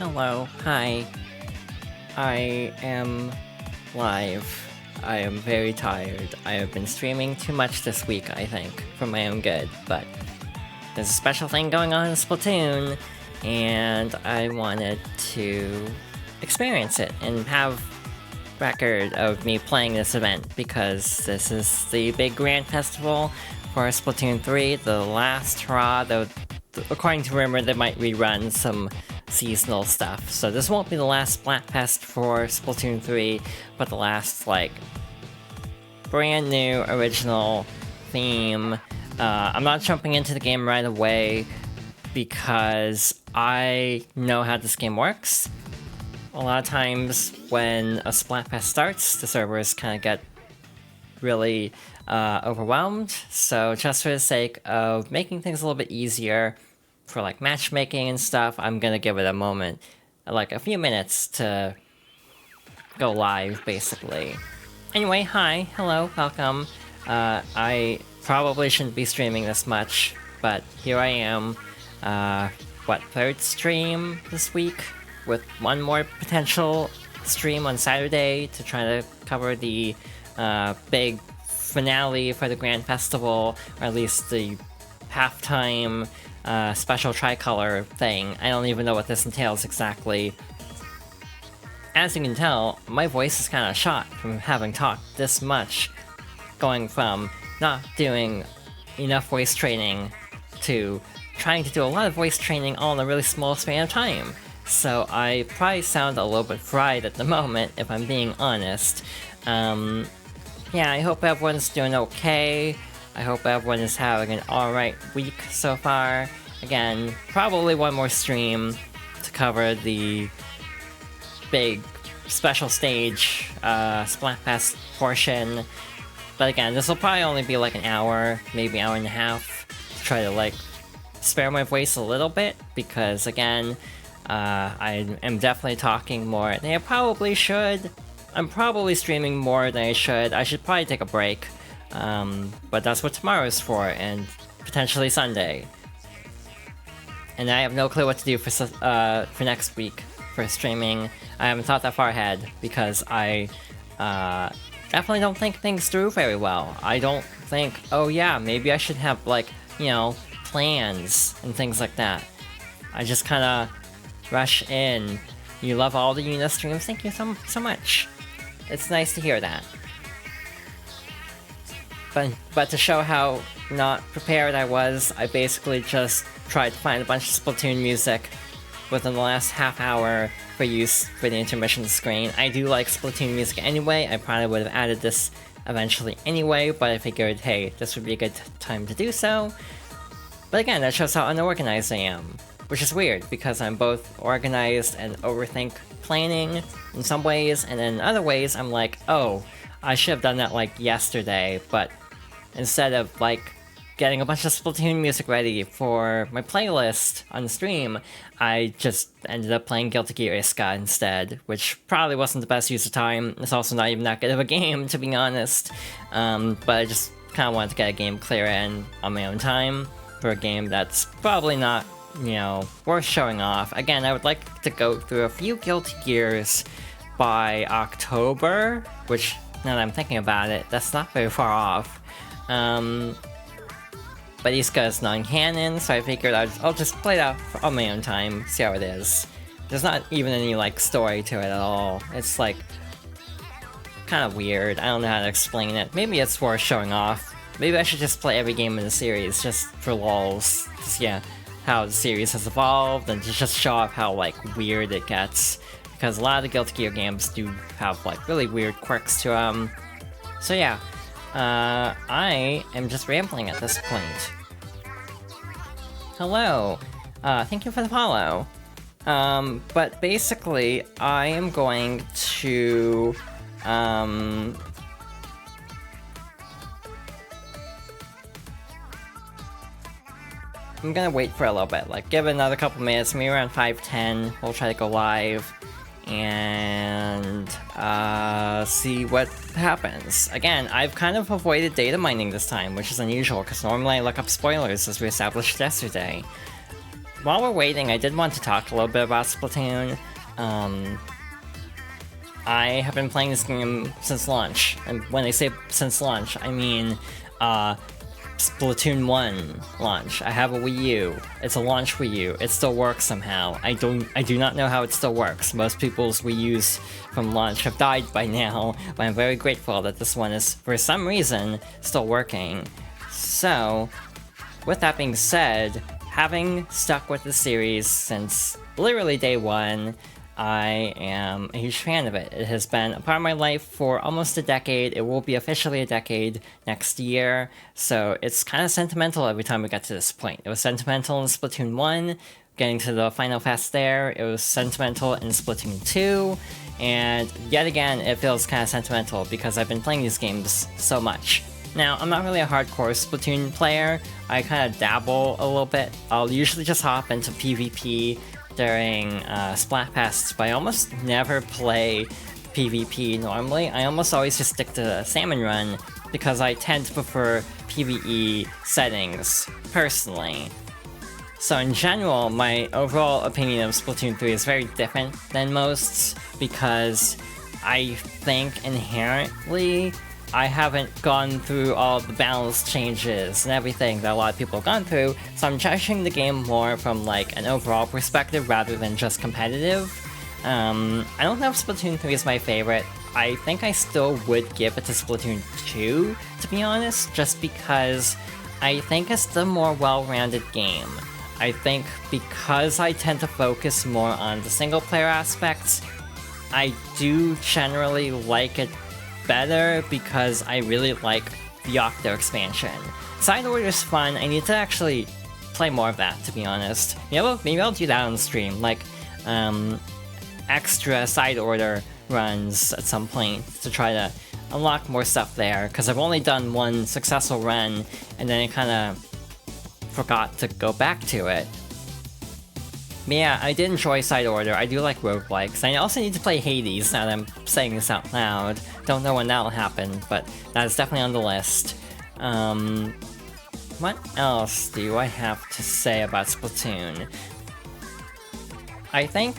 Hello, hi. I am live. I am very tired. I have been streaming too much this week, I think, for my own good, but there's a special thing going on in Splatoon, and I wanted to experience it and have record of me playing this event, because this is the big grand festival for Splatoon 3, the last hurrah, though according to rumor they might rerun some seasonal stuff. So this won't be the last Splatfest for Splatoon 3, but the last, like, brand new original theme. I'm not jumping into the game right away because I know how this game works. A lot of times when a Splatfest starts, the servers kind of get really overwhelmed, so just for the sake of making things a little bit easier for like matchmaking and stuff, I'm gonna give it a moment, like a few minutes to go live, basically. Anyway, hi, hello, welcome. I probably shouldn't be streaming this much, but here I am. Third stream this week, with one more potential stream on Saturday to try to cover the big finale for the Grand Festival, or at least the halftime special tricolor thing. I don't even know what this entails exactly. As you can tell, my voice is kind of shot from having talked this much, going from not doing enough voice training to trying to do a lot of voice training all in a really small span of time. So I probably sound a little bit fried at the moment, if I'm being honest. Yeah, I hope everyone's doing okay. I hope everyone is having an alright week so far. Again, probably one more stream to cover the big special stage Splatfest portion. But again, this will probably only be like an hour, maybe hour and a half, to try to like spare my voice a little bit, because again, I am definitely talking more than I probably should. I'm probably streaming more than I should. I should probably take a break. But that's what tomorrow's for, and potentially Sunday. And I have no clue what to do for next week for streaming. I haven't thought that far ahead, because I definitely don't think things through very well. I don't think, oh yeah, maybe I should have, like, you know, plans and things like that. I just kind of rush in. You love all the Yuna streams, thank you so much. It's nice to hear that. But to show how not prepared I was, I basically just tried to find a bunch of Splatoon music within the last half hour for use for the intermission screen. I do like Splatoon music anyway. I probably would have added this eventually anyway, but I figured, hey, this would be a good time to do so. But again, that shows how unorganized I am, which is weird, because I'm both organized and overthink planning in some ways, and then in other ways I'm like, oh, I should have done that like yesterday, but instead of like getting a bunch of Splatoon music ready for my playlist on the stream, I just ended up playing Guilty Gear Iska instead, which probably wasn't the best use of time. It's also not even that good of a game, to be honest, but I just kind of wanted to get a game clear in on my own time for a game that's probably not, you know, worth showing off. Again, I would like to go through a few Guilty Gears by October, which, now that I'm thinking about it, that's not very far off. But Iska is non-canon, so I figured I'll just play that on my own time, see how it is. There's not even any, like, story to it at all. It's, like, kind of weird. I don't know how to explain it. Maybe it's worth showing off. Maybe I should just play every game in the series, just for lols. Just, yeah, how the series has evolved, and to just show off how, like, weird it gets. Because a lot of the Guilty Gear games do have, like, really weird quirks to them. So yeah, I am just rambling at this point. Hello, thank you for the follow. But basically, I am going to, I'm gonna wait for a little bit, like, give it another couple minutes, maybe around 5:10, we'll try to go live, and, see what happens. Again, I've kind of avoided data mining this time, which is unusual, because normally I look up spoilers, as we established yesterday. while we're waiting, I did want to talk a little bit about Splatoon. I have been playing this game since launch, and when I say since launch, I mean Splatoon 1 launch. I have a Wii U. It's a launch Wii U. It still works somehow. I do not know how it still works. Most people's Wii U's from launch have died by now, but I'm very grateful that this one is, for some reason, still working. So, with that being said, having stuck with the series since literally day one, I am a huge fan of it. It has been a part of my life for almost a decade. It will be officially a decade next year, so it's kind of sentimental every time we get to this point. It was sentimental in Splatoon 1, getting to the final fest there. It was sentimental in Splatoon 2, and yet again, it feels kind of sentimental because I've been playing these games so much. Now, I'm not really a hardcore Splatoon player. I kind of dabble a little bit. I'll usually just hop into PvP during Splatfests, but I almost never play PvP normally. I almost always just stick to Salmon Run because I tend to prefer PvE settings, personally. So in general, my overall opinion of Splatoon 3 is very different than most because I think inherently I haven't gone through all the balance changes and everything that a lot of people have gone through, so I'm judging the game more from like an overall perspective rather than just competitive. I don't know if Splatoon 3 is my favorite. I think I still would give it to Splatoon 2, to be honest, just because I think it's the more well-rounded game. I think because I tend to focus more on the single-player aspects, I do generally like it better because I really like the Octo expansion. Side Order's fun. I need to actually play more of that, to be honest. Maybe I'll do that on stream, like extra Side Order runs at some point to try to unlock more stuff there, because I've only done one successful run and then I kind of forgot to go back to it. But yeah, I did enjoy Side Order. I do like roguelikes. I also need to play Hades now that I'm saying this out loud. Don't know when that'll happen, but that is definitely on the list. What else do I have to say about Splatoon? I think,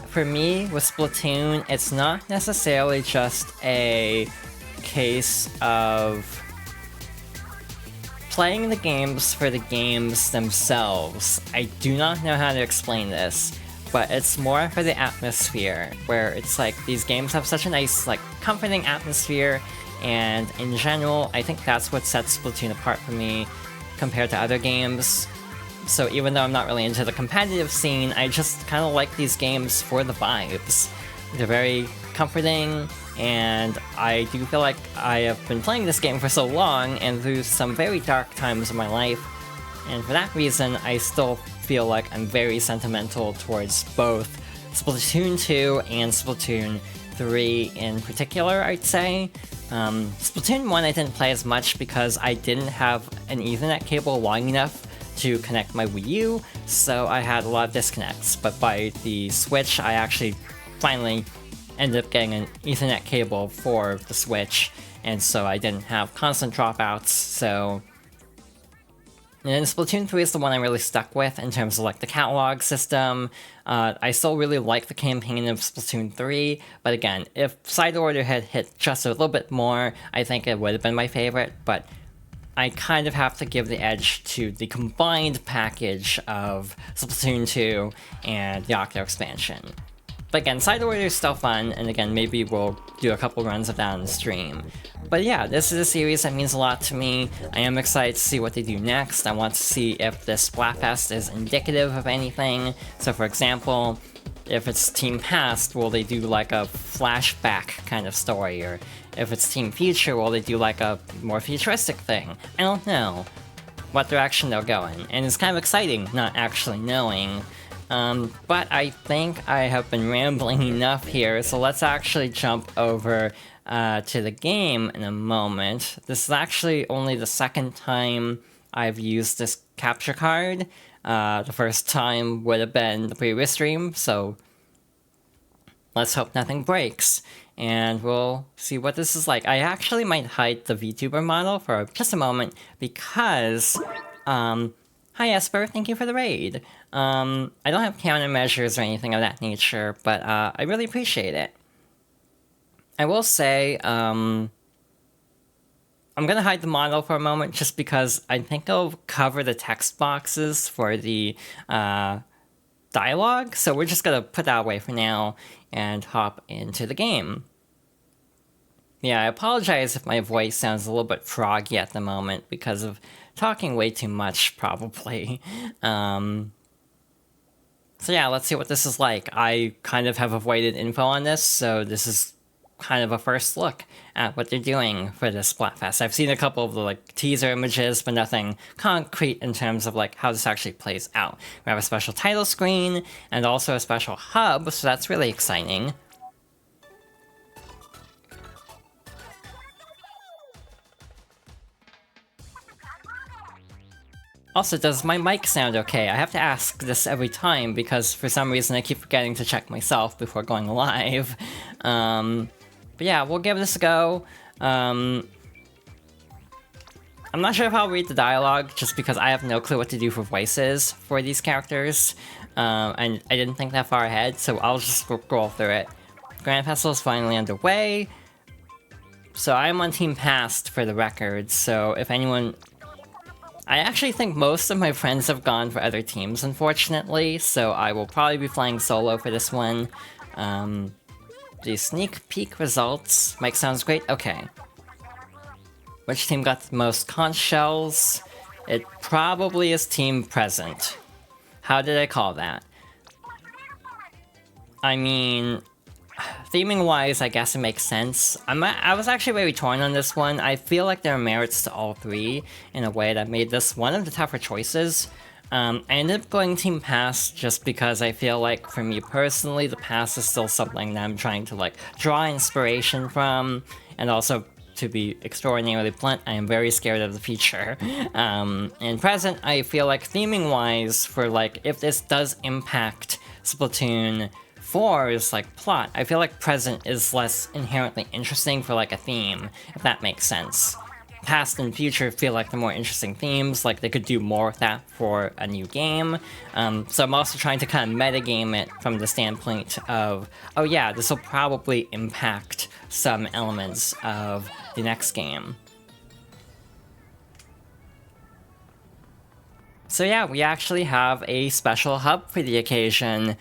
for me, with Splatoon, it's not necessarily just a case of playing the games for the games themselves. I do not know how to explain this, but it's more for the atmosphere, where it's like these games have such a nice, like, comforting atmosphere, and in general, I think that's what sets Splatoon apart for me compared to other games. So even though I'm not really into the competitive scene, I just kind of like these games for the vibes. They're very comforting, and I do feel like I have been playing this game for so long and through some very dark times of my life, and for that reason I still feel like I'm very sentimental towards both Splatoon 2 and Splatoon 3 in particular, I'd say. Splatoon 1 I didn't play as much because I didn't have an Ethernet cable long enough to connect my Wii U, so I had a lot of disconnects, but by the Switch I actually finally ended up getting an Ethernet cable for the Switch, and so I didn't have constant dropouts, so... And then Splatoon 3 is the one I'm really stuck with in terms of like the catalog system. I still really like the campaign of Splatoon 3, but again, if Side Order had hit just a little bit more, I think it would have been my favorite, but I kind of have to give the edge to the combined package of Splatoon 2 and the Octo expansion. But again, Side Order is still fun, and again, maybe we'll do a couple runs of that on the stream. But yeah, this is a series that means a lot to me. I am excited to see what they do next. I want to see if this Splatfest is indicative of anything. So for example, if it's Team Past, will they do like a flashback kind of story? Or if it's Team Future, will they do like a more futuristic thing? I don't know what direction they're going, and it's kind of exciting not actually knowing. But I think I have been rambling enough here, so let's actually jump over to the game in a moment. This is actually only the second time I've used this capture card. The first time would have been the previous stream, so let's hope nothing breaks. And we'll see what this is like. I actually might hide the VTuber model for just a moment because Hi Esper, thank you for the raid. I don't have countermeasures or anything of that nature, but I really appreciate it. I will say, I'm gonna hide the model for a moment just because I think I'll cover the text boxes for the dialogue, so we're just gonna put that away for now and hop into the game. Yeah, I apologize if my voice sounds a little bit froggy at the moment because of talking way too much, probably. So yeah, let's see what this is like. I kind of have avoided info on this, so this is kind of a first look at what they're doing for this Splatfest. I've seen a couple of the like teaser images, but nothing concrete in terms of like how this actually plays out. We have a special title screen and also a special hub, so that's really exciting. Also, does my mic sound okay? I have to ask this every time because for some reason I keep forgetting to check myself before going live. But yeah, we'll give this a go. I'm not sure if I'll read the dialogue just because I have no clue what to do for voices for these characters. And I didn't think that far ahead, so I'll just scroll through it. Grand Festival is finally underway. So I'm on Team Past for the record, so if anyone... I actually think most of my friends have gone for other teams, unfortunately, so I will probably be flying solo for this one. The sneak peek results. Mike sounds great? Okay. Which team got the most conch shells? It probably is Team Present. How did I call that? I mean... theming-wise, I guess it makes sense. I was actually very torn on this one. I feel like there are merits to all three in a way that made this one of the tougher choices. I ended up going Team Pass just because I feel like, for me personally, the past is still something that I'm trying to like draw inspiration from, and also, to be extraordinarily blunt, I am very scared of the future. In present, I feel like theming-wise, for like, if this does impact Splatoon 4's like plot, I feel like present is less inherently interesting for like a theme, if that makes sense. Past and future feel like the more interesting themes, like they could do more with that for a new game. So I'm also trying to kind of metagame it from the standpoint of, oh yeah, this will probably impact some elements of the next game. So yeah, we actually have a special hub for the occasion.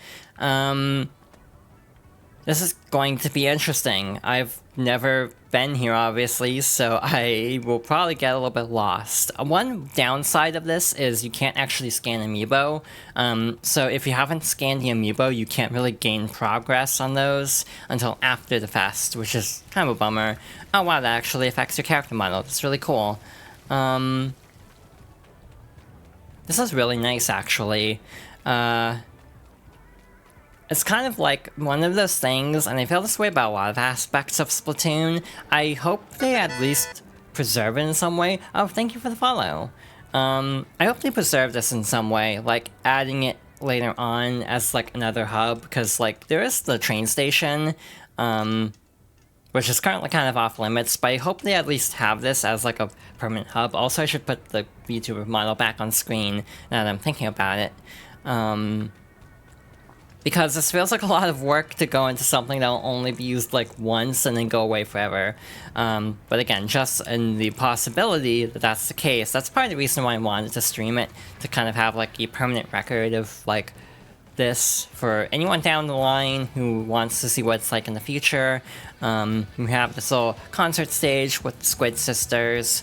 This is going to be interesting. I've never been here, obviously, so I will probably get a little bit lost. One downside of this is you can't actually scan Amiibo, so if you haven't scanned the Amiibo, you can't really gain progress on those until after the fest, which is kind of a bummer. Oh wow, that actually affects your character model. That's really cool. This is really nice, actually. It's kind of like one of those things, and I feel this way about a lot of aspects of Splatoon. I hope they at least preserve it in some way. Oh, thank you for the follow. I hope they preserve this in some way, like adding it later on as like another hub, because like there is the train station, which is currently kind of off limits, but I hope they at least have this as like a permanent hub. Also, I should put the VTuber model back on screen now that I'm thinking about it. Because this feels like a lot of work to go into something that will only be used like once and then go away forever. But again, just in the possibility that that's the case, that's part of the reason why I wanted to stream it, to kind of have like a permanent record of like this for anyone down the line who wants to see what it's like in the future. We have this little concert stage with the Squid Sisters.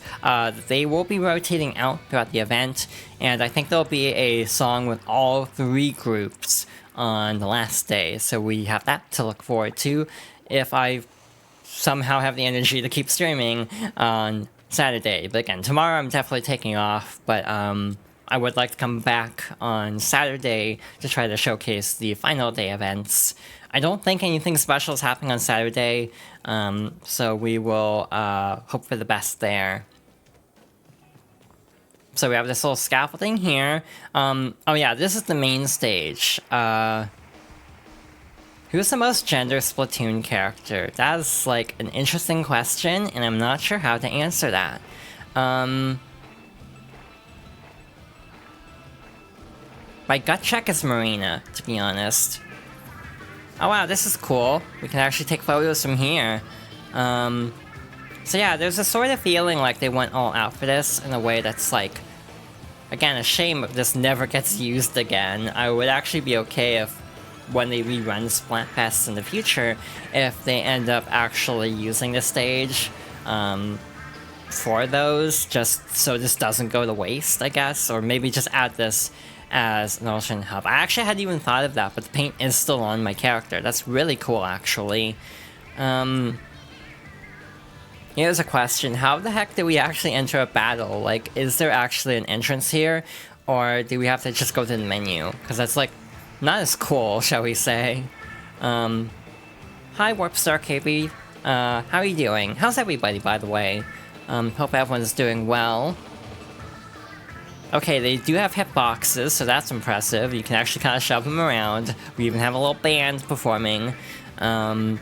They will be rotating out throughout the event, and I think there'll be a song with all three groups on the last day, so we have that to look forward to if I somehow have the energy to keep streaming on Saturday. But again, tomorrow I'm definitely taking off, but I would like to come back on Saturday to try to showcase the final day events. I don't think anything special is happening on Saturday, so we will hope for the best there. So we have this little scaffolding here. Oh yeah, this is the main stage. Who's the most gender Splatoon character? That is like an interesting question, and I'm not sure how to answer that. My gut check is Marina, to be honest. Oh wow, this is cool. We can actually take photos from here. So yeah, there's a sort of feeling like they went all out for this in a way that's like, again, a shame if this never gets used again. I would actually be okay if, when they rerun Splatfests in the future, if they end up actually using the stage for those, just so this doesn't go to waste, I guess, or maybe just add this as an alternate hub. I actually hadn't even thought of that, but the paint is still on my character. That's really cool, actually. Here's a question. How the heck do we actually enter a battle? Like, is there actually an entrance here? Or do we have to just go to the menu? Because that's, like, not as cool, shall we say. Hi, Warpstar KB. How are you doing? How's everybody, by the way? Hope everyone's doing well. Okay, they do have hitboxes, so that's impressive. You can actually kind of shove them around. We even have a little band performing. So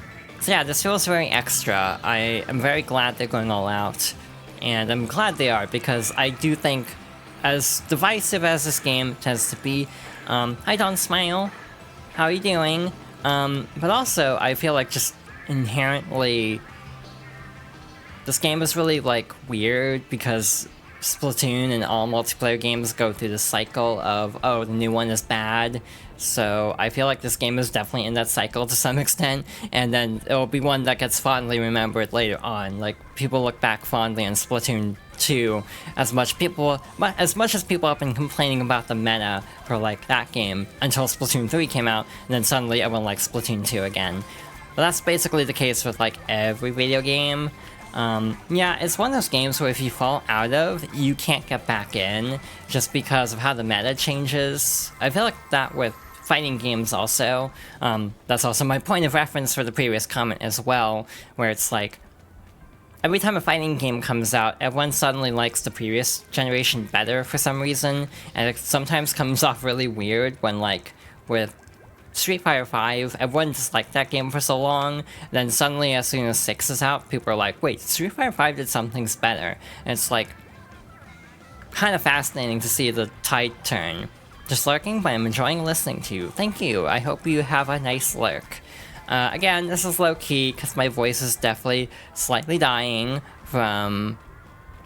yeah, this feels very extra. I am very glad they're going all out. And I'm glad they are, because I do think, as divisive as this game tends to be, hi Don Smile, how are you doing? But also, I feel like just inherently, this game is really, like, weird, because Splatoon and all multiplayer games go through the cycle of, oh, the new one is bad. So I feel like this game is definitely in that cycle to some extent, and then it'll be one that gets fondly remembered later on. Like, people look back fondly on Splatoon 2, as much as people have been complaining about the meta for, like, that game, until Splatoon 3 came out, and then suddenly everyone likes Splatoon 2 again. But that's basically the case with, like, every video game. Yeah, it's one of those games where if you fall out of, you can't get back in, just because of how the meta changes. I feel like that with fighting games also. That's also my point of reference for the previous comment as well, where it's like, every time a fighting game comes out, everyone suddenly likes the previous generation better for some reason, and it sometimes comes off really weird when, like, with Street Fighter V, everyone disliked that game for so long, then suddenly as soon as 6 is out, people are like, wait, Street Fighter V did some things better. And it's like, kind of fascinating to see the tide turn. Just lurking, but I'm enjoying listening to you. Thank you, I hope you have a nice lurk. Again, this is low-key, because my voice is definitely slightly dying from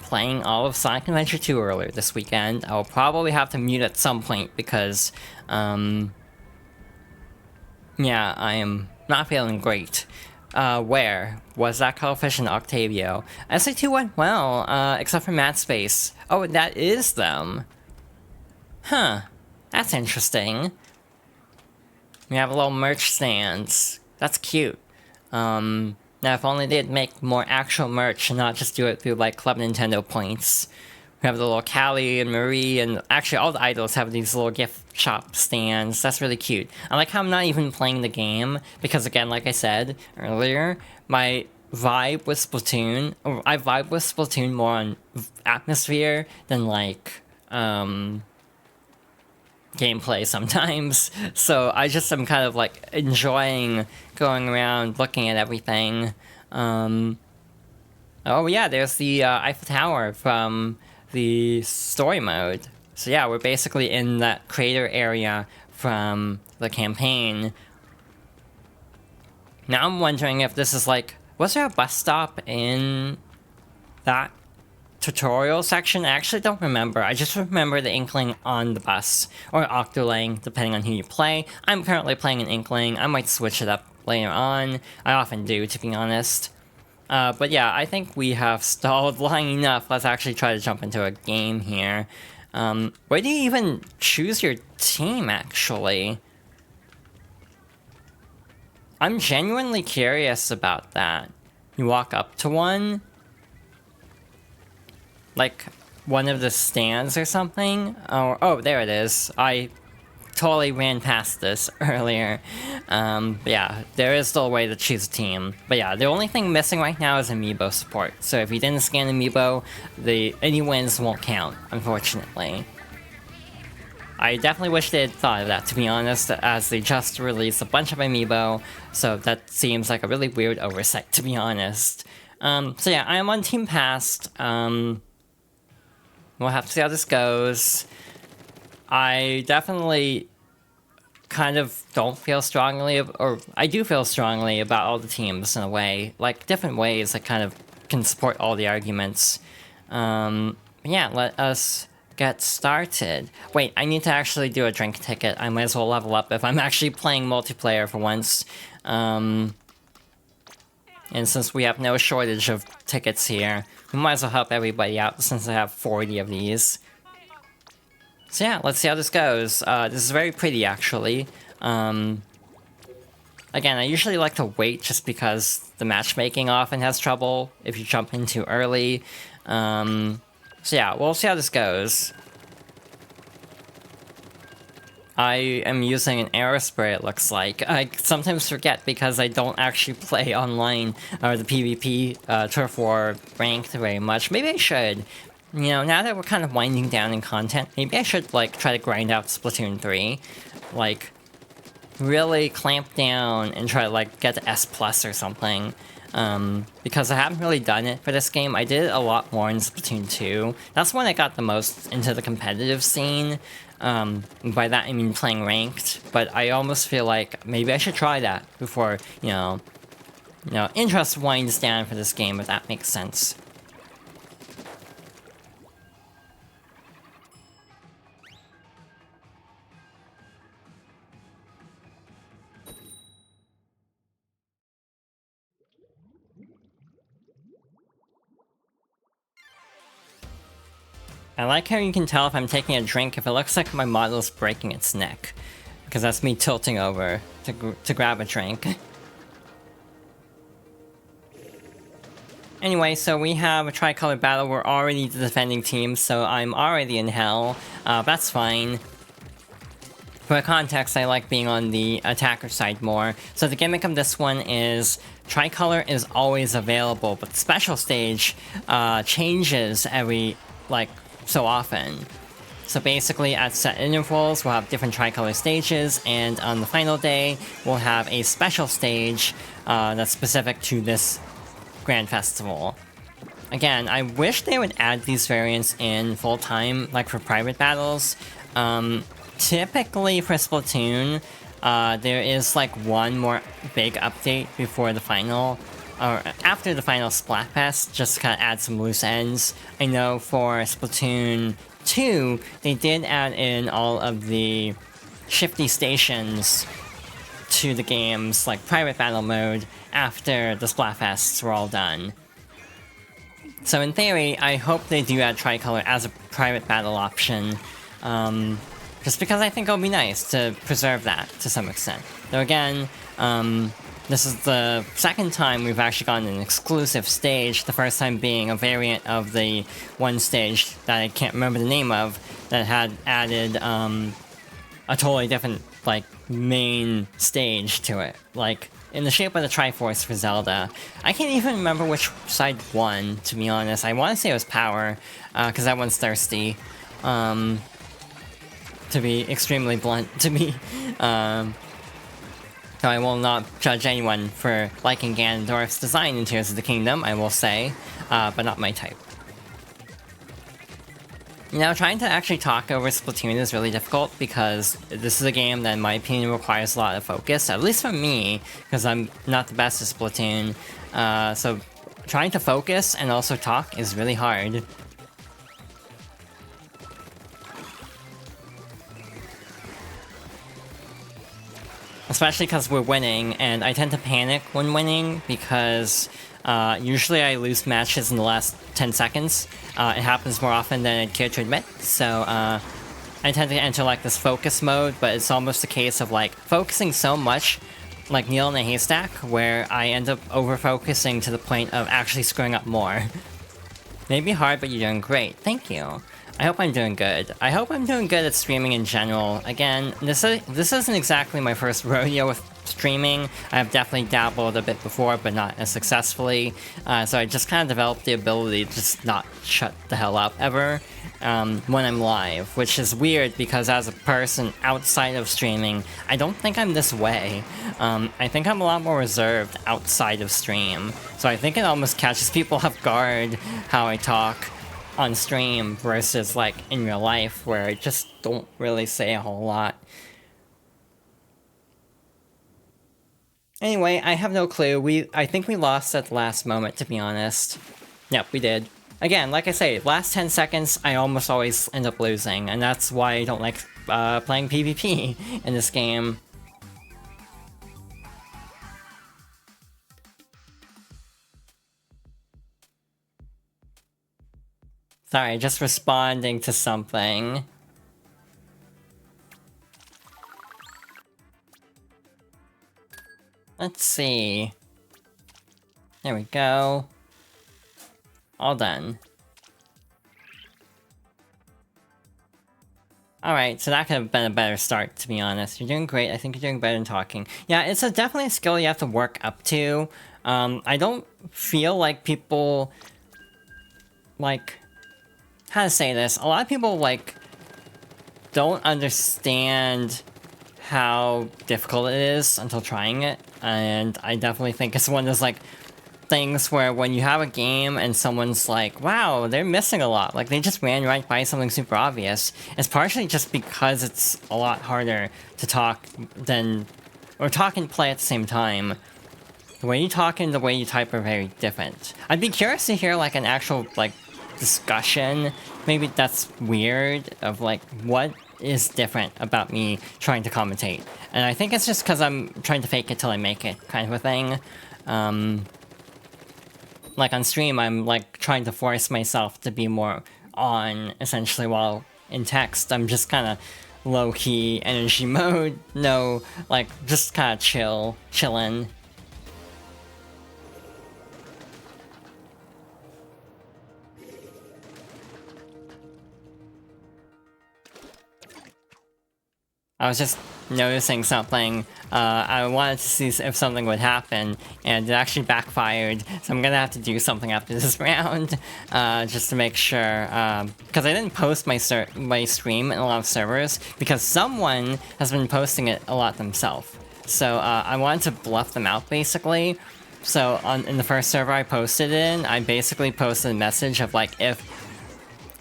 playing all of Sonic Adventure 2 earlier this weekend. I'll probably have to mute at some point, because, yeah, I am not feeling great. Where? Was that Cuttlefish and Octavio? SA2 went well, except for Mad Space. Oh, that is them. Huh. That's interesting. We have a little merch stands. That's cute. Now if only they'd make more actual merch and not just do it through, like, Club Nintendo points. We have the little Callie and Marie, and actually all the idols have these little gift shop stands. That's really cute. I like how I'm not even playing the game, because again, like I said earlier, my vibe with Splatoon, I vibe with Splatoon more on atmosphere than, like, gameplay sometimes. So I just am kind of, like, enjoying going around, looking at everything. Oh yeah, there's the Eiffel Tower from the story mode. So yeah, we're basically in that crater area from the campaign. Now I'm wondering if this is like, was there a bus stop in that tutorial section? I actually don't remember. I just remember the Inkling on the bus, or Octoling, depending on who you play. I'm currently playing an Inkling. I might switch it up later on. I often do, to be honest. But yeah, I think we have stalled long enough. Let's actually try to jump into a game here. Where do you even choose your team, actually? I'm genuinely curious about that. You walk up to one? Like, one of the stands or something? Oh, there it is. I totally ran past this earlier. But yeah, there is still a way to choose a team. But yeah, the only thing missing right now is Amiibo support. So if you didn't scan Amiibo, any wins won't count, unfortunately. I definitely wish they had thought of that, to be honest, as they just released a bunch of Amiibo, so that seems like a really weird oversight, to be honest. So yeah, I am on Team Past. We'll have to see how this goes. I definitely kind of don't feel strongly, or I do feel strongly about all the teams in a way, like different ways that kind of can support all the arguments. Yeah, let us get started. Wait, I need to actually do a drink ticket. I might as well level up if I'm actually playing multiplayer for once. And since we have no shortage of tickets here, we might as well help everybody out since I have 40 of these. So yeah, let's see how this goes. This is very pretty, actually. Again, I usually like to wait just because the matchmaking often has trouble if you jump in too early. So yeah, we'll see how this goes. I am using an arrow spray, it looks like. I sometimes forget because I don't actually play online or the PvP Turf War ranked very much. Maybe I should. You know, now that we're kind of winding down in content, maybe I should, like, try to grind out Splatoon 3. Like, really clamp down and try to, like, get to S+ or something. Because I haven't really done it for this game. I did it a lot more in Splatoon 2. That's when I got the most into the competitive scene. By that I mean playing ranked. But I almost feel like maybe I should try that before, you know, interest winds down for this game, if that makes sense. I like how you can tell if I'm taking a drink if it looks like my model's breaking its neck. Because that's me tilting over to grab a drink. Anyway, so we have a tricolor battle. We're already the defending team, so I'm already in hell. That's fine. For context, I like being on the attacker side more. So the gimmick of this one is tricolor is always available, but the special stage changes every, like, so often. So basically, at set intervals, we'll have different tricolor stages, and on the final day, we'll have a special stage that's specific to this Grand Festival. Again, I wish they would add these variants in full-time, like for private battles. Typically for Splatoon, there is like one more big update before the final, or after the final Splatfest, just to kind of add some loose ends. I know for Splatoon 2, they did add in all of the shifty stations to the game's like private battle mode after the Splatfests were all done. So in theory, I hope they do add tricolor as a private battle option, just because I think it'll be nice to preserve that to some extent. Though again, this is the second time we've actually gotten an exclusive stage, the first time being a variant of the one stage that I can't remember the name of, that had added a totally different, like, main stage to it. Like, in the shape of the Triforce for Zelda. I can't even remember which side won, to be honest. I want to say it was Power, because that one's thirsty. To be extremely blunt, to me. So I will not judge anyone for liking Ganondorf's design in Tears of the Kingdom, I will say, but not my type. You know, trying to actually talk over Splatoon is really difficult because this is a game that, in my opinion, requires a lot of focus, at least for me, because I'm not the best at Splatoon. So trying to focus and also talk is really hard. Especially because we're winning, and I tend to panic when winning because usually I lose matches in the last 10 seconds. It happens more often than I'd care to admit, so I tend to enter like this focus mode, but it's almost a case of like focusing so much, like Needle in a Haystack, where I end up over-focusing to the point of actually screwing up more. Maybe hard, but you're doing great. Thank you. I hope I'm doing good. I hope I'm doing good at streaming in general. Again, this isn't exactly my first rodeo with streaming. I've definitely dabbled a bit before, but not as successfully. So I just kind of developed the ability to just not shut the hell up ever when I'm live, which is weird because as a person outside of streaming, I don't think I'm this way. I think I'm a lot more reserved outside of stream. So I think it almost catches people off guard how I talk. on stream versus like in real life, where I just don't really say a whole lot. Anyway, I have no clue. I think we lost at the last moment, to be honest. Yep, we did. Again, like I say, last 10 seconds, I almost always end up losing, and that's why I don't like playing PvP in this game. Sorry, just responding to something. Let's see. There we go. All done. Alright, so that could have been a better start, to be honest. You're doing great. I think you're doing better than talking. Yeah, it's definitely a skill you have to work up to. I don't feel like people... Like... How to say this? A lot of people, like... don't understand how difficult it is until trying it. And I definitely think it's one of those, like... things where when you have a game and someone's like, wow, they're missing a lot, like they just ran right by something super obvious, it's partially just because it's a lot harder to talk than, or talk and play at the same time. The way you talk and the way you type are very different. I'd be curious to hear like an actual like discussion, maybe that's weird, of like what is different about me trying to commentate. And I think it's just because I'm trying to fake it till I make it kind of a thing. Like on stream, I'm like trying to force myself to be more on, essentially, while in text, I'm just kind of low-key energy mode, no, like, just kind of chillin'. I was just noticing something. I wanted to see if something would happen, and it actually backfired, so I'm gonna have to do something after this round, just to make sure, because I didn't post my stream in a lot of servers, because someone has been posting it a lot themselves. So, I wanted to bluff them out, basically. So, in the first server I posted in, I basically posted a message of, like, if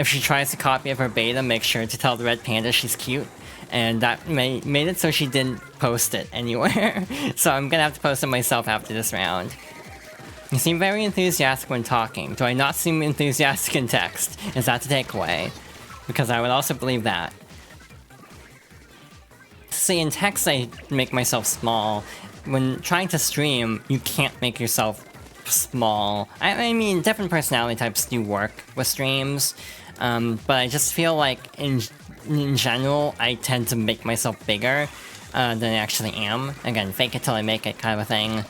she tries to copy it verbatim, make sure to tell the red panda she's cute. And that made it so she didn't post it anywhere. So I'm gonna have to post it myself after this round. You seem very enthusiastic when talking. Do I not seem enthusiastic in text? Is that the takeaway? Because I would also believe that. See, in text I make myself small. When trying to stream, you can't make yourself small. I mean, different personality types do work with streams. But I just feel like in general, I tend to make myself bigger than I actually am. Again, fake it till I make it kind of a thing.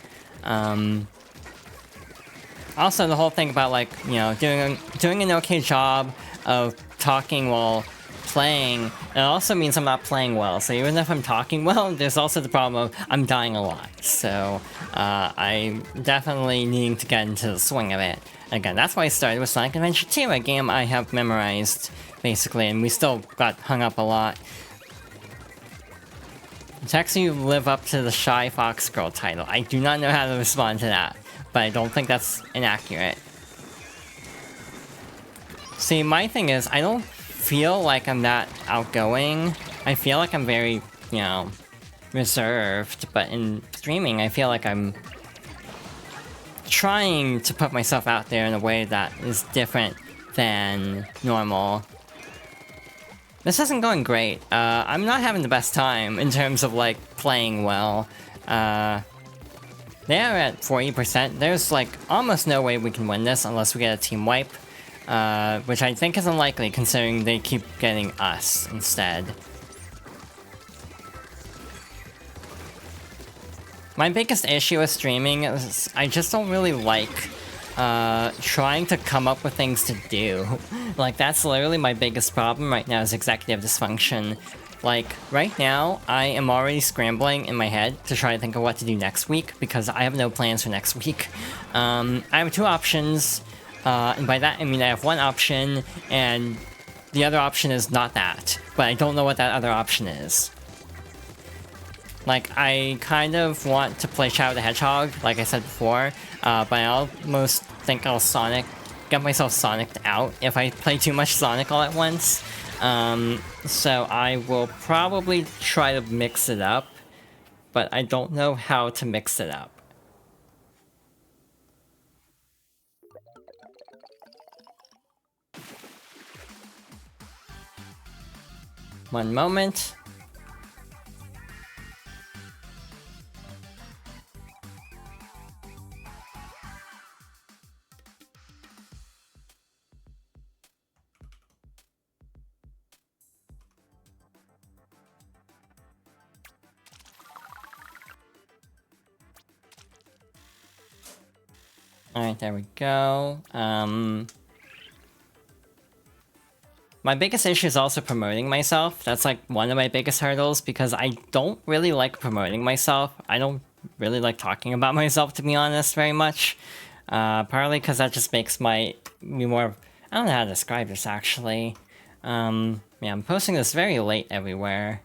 Also, the whole thing about, like, you know, doing an okay job of talking while playing, it also means I'm not playing well. So even if I'm talking well, there's also the problem of I'm dying a lot. So I'm definitely needing to get into the swing of it. Again, that's why I started with Sonic Adventure 2, a game I have memorized, basically, and we still got hung up a lot. Text you live up to the Shy Fox Girl title. I do not know how to respond to that, but I don't think that's inaccurate. See, my thing is, I don't feel like I'm that outgoing. I feel like I'm very, you know, reserved, but in streaming, I feel like I'm trying to put myself out there in a way that is different than normal. This isn't going great. I'm not having the best time in terms of, like, playing well. They are at 40%. There's, like, almost no way we can win this unless we get a team wipe. Which I think is unlikely, considering they keep getting us instead. My biggest issue with streaming is I just don't really like trying to come up with things to do. Like, that's literally my biggest problem right now, is executive dysfunction. Like, right now, I am already scrambling in my head to try to think of what to do next week, because I have no plans for next week. I have two options, and by that I mean I have one option, and the other option is not that, but I don't know what that other option is. Like, I kind of want to play Shadow the Hedgehog, like I said before, but I almost think I'll Sonic get myself Sonic'd out if I play too much Sonic all at once. So I will probably try to mix it up, but I don't know how to mix it up. One moment. Alright, there we go. My biggest issue is also promoting myself. That's like one of my biggest hurdles because I don't really like promoting myself. I don't really like talking about myself, to be honest, very much. Partly because that just makes me more... I don't know how to describe this, actually. Yeah, I'm posting this very late everywhere.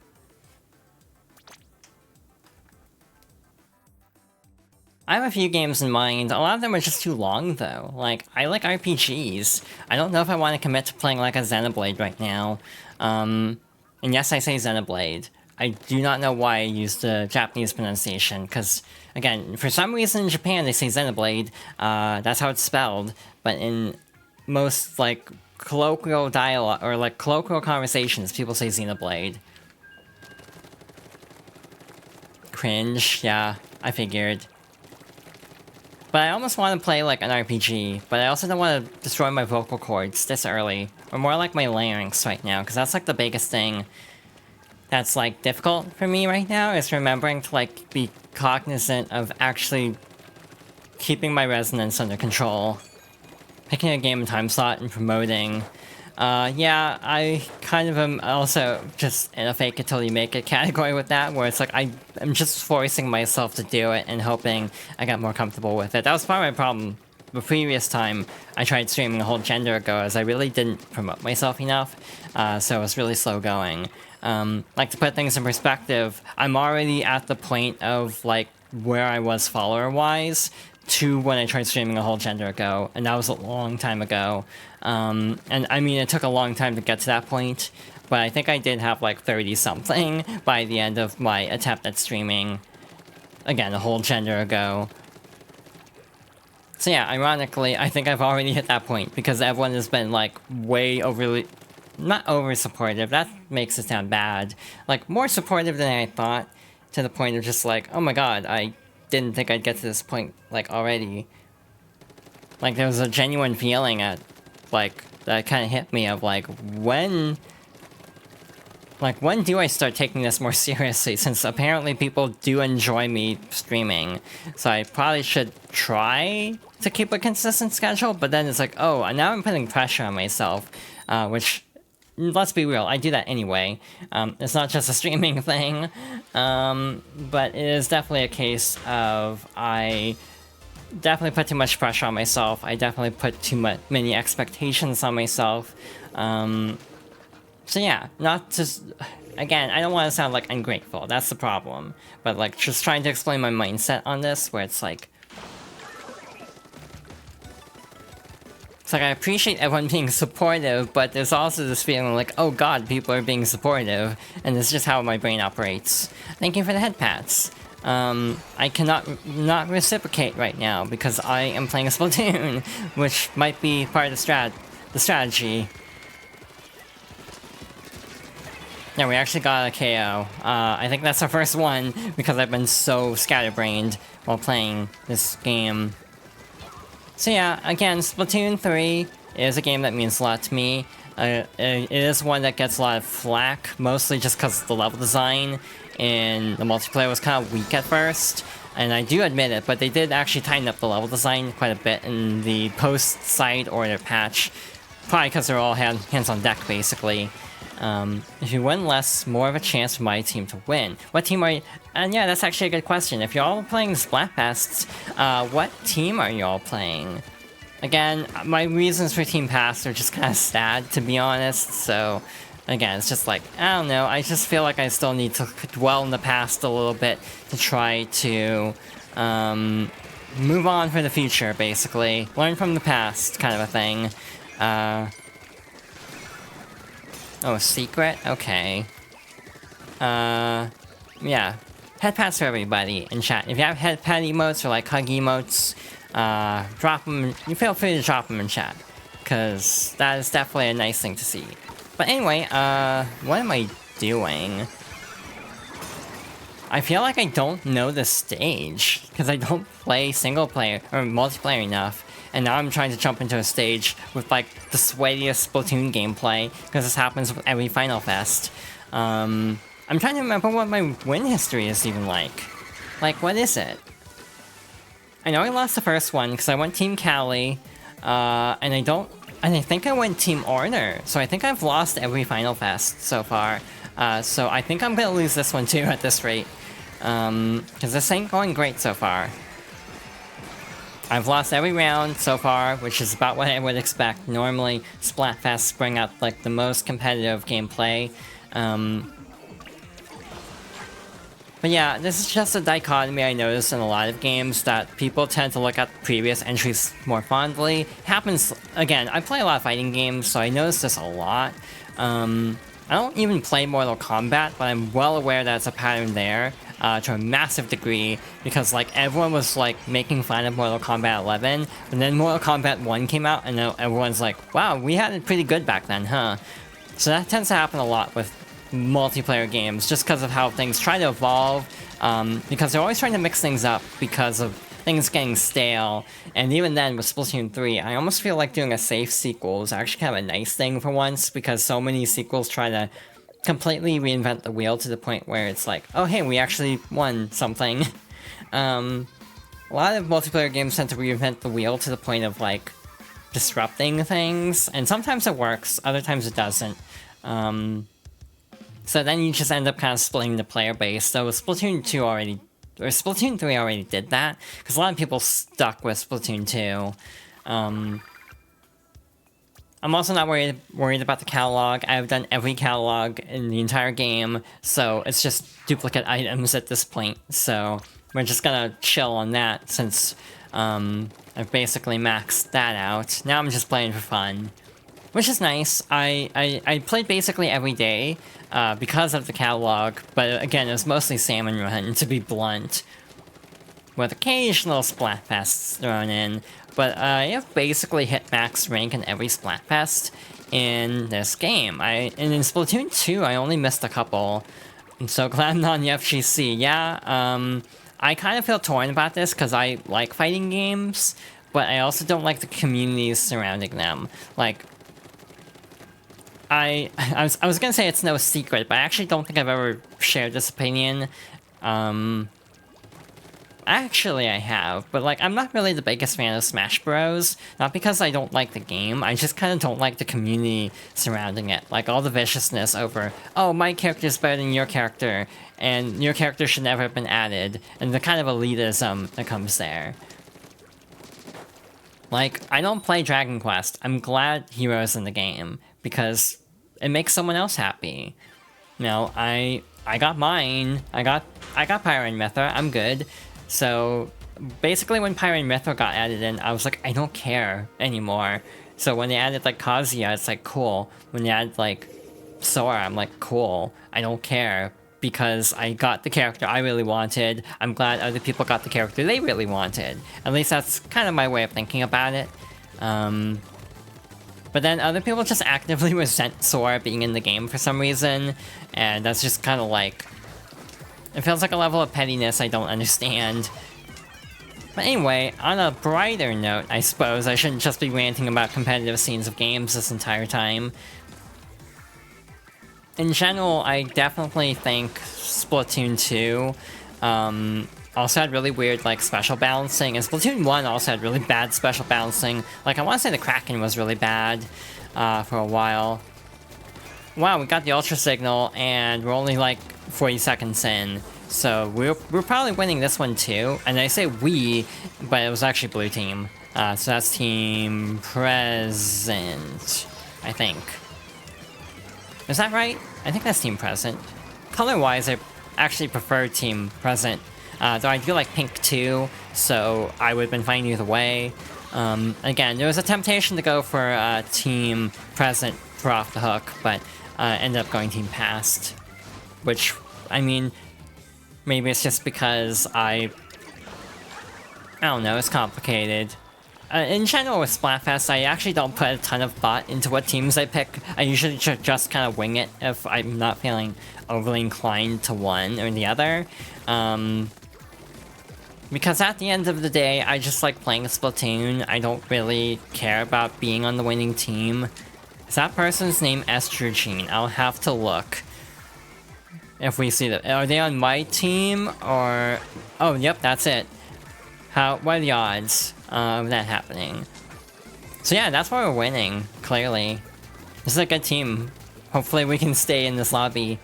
I have a few games in mind. A lot of them are just too long, though. Like, I like RPGs. I don't know if I want to commit to playing, like, a Xenoblade right now. And yes, I say Xenoblade. I do not know why I used the Japanese pronunciation, because, again, for some reason in Japan they say Xenoblade. That's how it's spelled. But in most, like, colloquial dialogue, or, like, colloquial conversations, people say Xenoblade. Cringe, yeah, I figured. But I almost want to play, like, an RPG, but I also don't want to destroy my vocal cords this early. Or more like my larynx right now, because that's, like, the biggest thing that's, like, difficult for me right now, is remembering to, like, be cognizant of actually keeping my resonance under control. Picking a game and time slot and promoting. Yeah, I kind of am also just in a fake it till you make it category with that, where it's like I'm just forcing myself to do it and hoping I got more comfortable with it. That was part of my problem the previous time I tried streaming a whole gender ago, as I really didn't promote myself enough, so it was really slow going. Like, to put things in perspective, I'm already at the point of, like, where I was follower-wise to when I tried streaming a whole gender ago, and that was a long time ago. And I mean, it took a long time to get to that point, but I think I did have like 30-something by the end of my attempt at streaming, again, a whole gender ago. So yeah, ironically, I think I've already hit that point, because everyone has been like way overly... not over-supportive, that makes it sound bad. Like, more supportive than I thought, to the point of just like, oh my god, I didn't think I'd get to this point, like, already. Like, there was a genuine feeling at, like, that kind of hit me of, like, when do I start taking this more seriously, since apparently people do enjoy me streaming. So I probably should try to keep a consistent schedule, but then it's like, oh, now I'm putting pressure on myself, which... let's be real, I do that anyway. It's not just a streaming thing, but it is definitely a case of I definitely put too much pressure on myself. I definitely put too many expectations on myself. So yeah, not just... again, I don't want to sound like ungrateful, that's the problem. But like, just trying to explain my mindset on this, where it's like... it's like, I appreciate everyone being supportive, but there's also this feeling like, oh god, people are being supportive, and it's just how my brain operates. Thank you for the head pats. I cannot not reciprocate right now, because I am playing a Splatoon, which might be part of the strategy. Yeah, we actually got a KO. I think that's our first one, because I've been so scatterbrained while playing this game. So yeah, again, Splatoon 3 is a game that means a lot to me. It is one that gets a lot of flack, mostly just because the level design in the multiplayer was kind of weak at first. And I do admit it, but they did actually tighten up the level design quite a bit in the post-side order patch. Probably because they're all hands on deck, basically. If you win less, more of a chance for my team to win. What team are you... and yeah, that's actually a good question. If you're all playing Splatfests, what team are you all playing? Again, my reasons for Team Pass are just kind of sad, to be honest, so... again, it's just like, I don't know, I just feel like I still need to dwell in the past a little bit to try to, move on for the future, basically. Learn from the past, kind of a thing. Oh, secret? Okay. Yeah. Head pats for everybody in chat. If you have head pat emotes or like hug emotes, drop them. You feel free to drop them in chat, because that is definitely a nice thing to see. But anyway, what am I doing? I feel like I don't know the stage, because I don't play single player or multiplayer enough, and now I'm trying to jump into a stage with like the sweatiest Splatoon gameplay, because this happens with every Final Fest. I'm trying to remember what my win history is even like. Like, what is it? I know I lost the first one because I went Team Cali, and I think I went Team Order, so I think I've lost every Final Fest so far. So I think I'm gonna lose this one too at this rate, because this ain't going great so far. I've lost every round so far, which is about what I would expect. Normally, Splatfests bring out like the most competitive gameplay. But yeah, this is just a dichotomy I noticed in a lot of games, that people tend to look at previous entries more fondly. It happens, again, I play a lot of fighting games, so I notice this a lot. I don't even play Mortal Kombat, but I'm well aware that it's a pattern there, to a massive degree, because like everyone was like making fun of Mortal Kombat 11, and then Mortal Kombat 1 came out, and everyone's like, wow, we had it pretty good back then, huh? So that tends to happen a lot with multiplayer games, just because of how things try to evolve, because they're always trying to mix things up because of things getting stale. And even then, with Splatoon 3, I almost feel like doing a safe sequel is actually kind of a nice thing for once, because so many sequels try to completely reinvent the wheel to the point where it's like, oh hey, we actually won something. A lot of multiplayer games tend to reinvent the wheel to the point of like disrupting things, and sometimes it works, other times it doesn't. So then you just end up kind of splitting the player base. So Splatoon 3 already did that, because a lot of people stuck with Splatoon 2. I'm also not worried about the catalog. I've done every catalog in the entire game, so it's just duplicate items at this point. So we're just gonna chill on that, since I've basically maxed that out. Now I'm just playing for fun, which is nice. I played basically every day because of the catalog, but again, it was mostly Salmon Run, to be blunt, with occasional Splatfests thrown in. But I have basically hit max rank in every Splatfest in this game. And in Splatoon 2, I only missed a couple. I'm so glad I'm not on the FGC. Yeah, I kind of feel torn about this, because I like fighting games, but I also don't like the communities surrounding them. Like, I was gonna say it's no secret, but I actually don't think I've ever shared this opinion. Actually, I have, but like, I'm not really the biggest fan of Smash Bros. Not because I don't like the game, I just kind of don't like the community surrounding it. Like, all the viciousness over, oh, my character's better than your character, and your character should never have been added, and the kind of elitism that comes there. Like, I don't play Dragon Quest. I'm glad Hero's in the game, because it makes someone else happy. You know, I got mine. I got Pyra and Mythra. I'm good. So basically, when Pyra and Mythra got added in, I was like, I don't care anymore. So when they added like Kazuya, it's like, cool. When they added like Sora, I'm like, cool. I don't care, because I got the character I really wanted. I'm glad other people got the character they really wanted. At least that's kind of my way of thinking about it. But then other people just actively resent Sora being in the game for some reason, and that's just kind of like, it feels like a level of pettiness I don't understand. But anyway, on a brighter note, I suppose, I shouldn't just be ranting about competitive scenes of games this entire time. In general, I definitely think Splatoon 2 also had really weird, like, special balancing, and Splatoon 1 also had really bad special balancing. Like, I want to say the Kraken was really bad for a while. Wow, we got the Ultra Signal, and we're only, like, 40 seconds in. So we're probably winning this one too. And I say we, but it was actually blue team. So that's Team Present, I think. Is that right? I think that's Team Present. Color-wise, I actually prefer Team Present. Though I do like pink too, so I would have been fine either way. Again, there was a temptation to go for Team Present for Off the Hook, but ended up going Team Past. Which, I mean, maybe it's just because I don't know, it's complicated. In general with Splatfest, I actually don't put a ton of thought into what teams I pick. I usually just kind of wing it if I'm not feeling overly inclined to one or the other. Because at the end of the day, I just like playing Splatoon. I don't really care about being on the winning team. Is that person's name Estrogen? I'll have to look. If we see that. Are they on my team or... Oh, yep, that's it. What are the odds of that happening? So yeah, that's why we're winning, clearly. This is a good team. Hopefully we can stay in this lobby.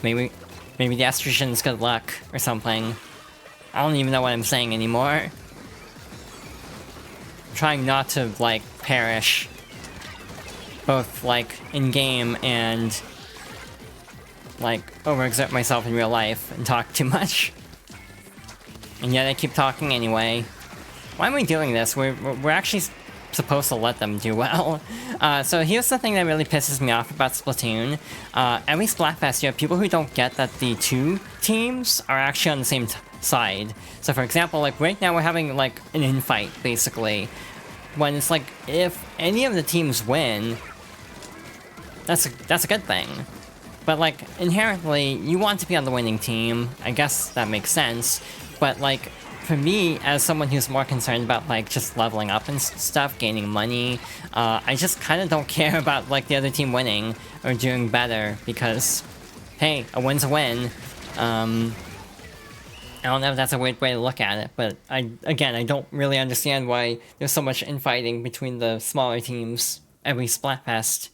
Maybe the Estrogen's good luck or something. I don't even know what I'm saying anymore. I'm trying not to, like, perish. Both, like, in-game and, like, overexert myself in real life and talk too much. And yet I keep talking anyway. Why am I doing this? We're actually supposed to let them do well. So here's the thing that really pisses me off about Splatoon. Every Splatfest, you have people who don't get that the two teams are actually on the same side. So for example, like right now we're having like an infight, basically. When it's like, if any of the teams win, that's a good thing. But like, inherently, you want to be on the winning team. I guess that makes sense. But like, for me, as someone who's more concerned about like just leveling up and stuff, gaining money, I just kind of don't care about like the other team winning or doing better because, hey, a win's a win. I don't know if that's a weird way to look at it, but I don't really understand why there's so much infighting between the smaller teams every Splatfest.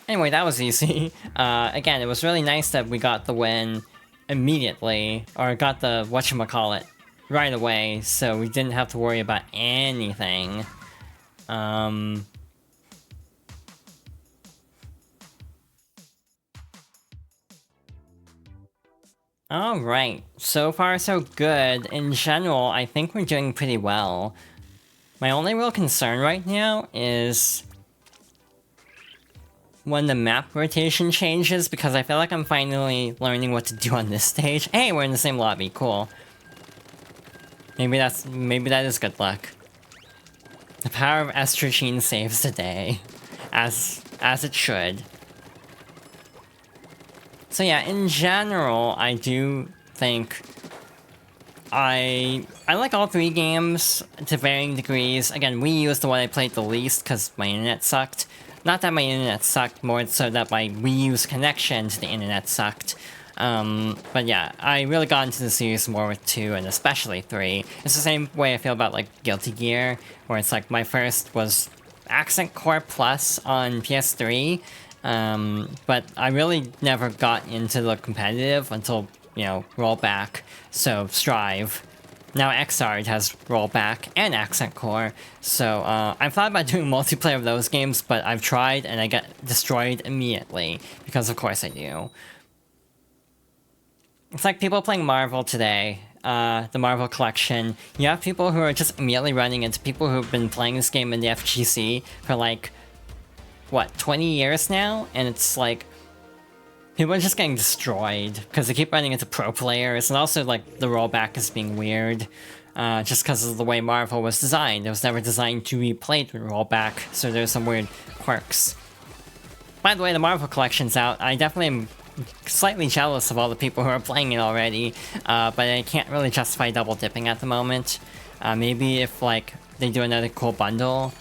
Anyway, that was easy. Again, it was really nice that we got the win immediately, or got the whatchamacallit right away, so we didn't have to worry about anything. Alright, so far so good. In general, I think we're doing pretty well. My only real concern right now is when the map rotation changes, because I feel like I'm finally learning what to do on this stage. Hey, we're in the same lobby, cool. Maybe that is good luck. The power of Estrogen saves the day. As it should. So yeah, in general, I do think I like all three games to varying degrees. Again, Wii U is the one I played the least because my internet sucked. Not that my internet sucked, more so that my Wii U's connection to the internet sucked. But yeah, I really got into the series more with 2 and especially 3. It's the same way I feel about like Guilty Gear, where it's like my first was Accent Core Plus on PS3, but I really never got into the competitive until, you know, Rollback, so Strive. Now Xrd has Rollback and Accent Core, so I've thought about doing multiplayer of those games, but I've tried and I get destroyed immediately, because of course I do. It's like people playing Marvel today, the Marvel Collection. You have people who are just immediately running into people who've been playing this game in the FGC for like, what, 20 years now? And it's like, people are just getting destroyed because they keep running into pro players, and also like the rollback is being weird, just because of the way Marvel was designed. It was never designed to be played with rollback, so there's some weird quirks. By the way, the Marvel Collection's out. I definitely am slightly jealous of all the people who are playing it already, but I can't really justify double dipping at the moment. Maybe if like they do another cool bundle,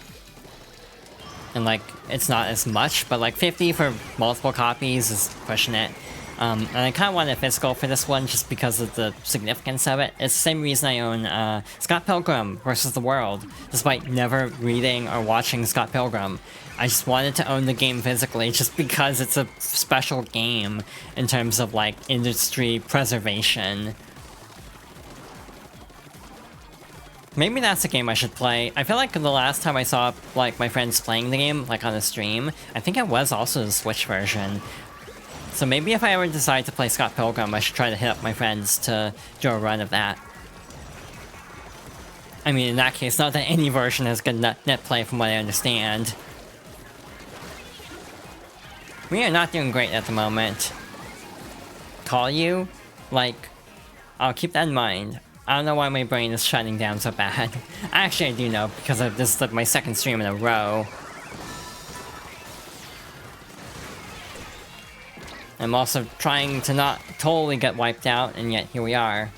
and like it's not as much, but like 50 for multiple copies is pushing it. And I kind of want a physical for this one just because of the significance of it. It's the same reason I own Scott Pilgrim vs. the World, despite never reading or watching Scott Pilgrim. I just wanted to own the game physically just because it's a special game in terms of like industry preservation. Maybe that's a game I should play. I feel like the last time I saw like my friends playing the game, like on a stream, I think it was also the Switch version. So maybe if I ever decide to play Scott Pilgrim, I should try to hit up my friends to do a run of that. I mean, in that case, not that any version has good net play from what I understand. We are not doing great at the moment. Call you? Like, I'll keep that in mind. I don't know why my brain is shutting down so bad. Actually, I do know, because this is like my second stream in a row. I'm also trying to not totally get wiped out, and yet here we are.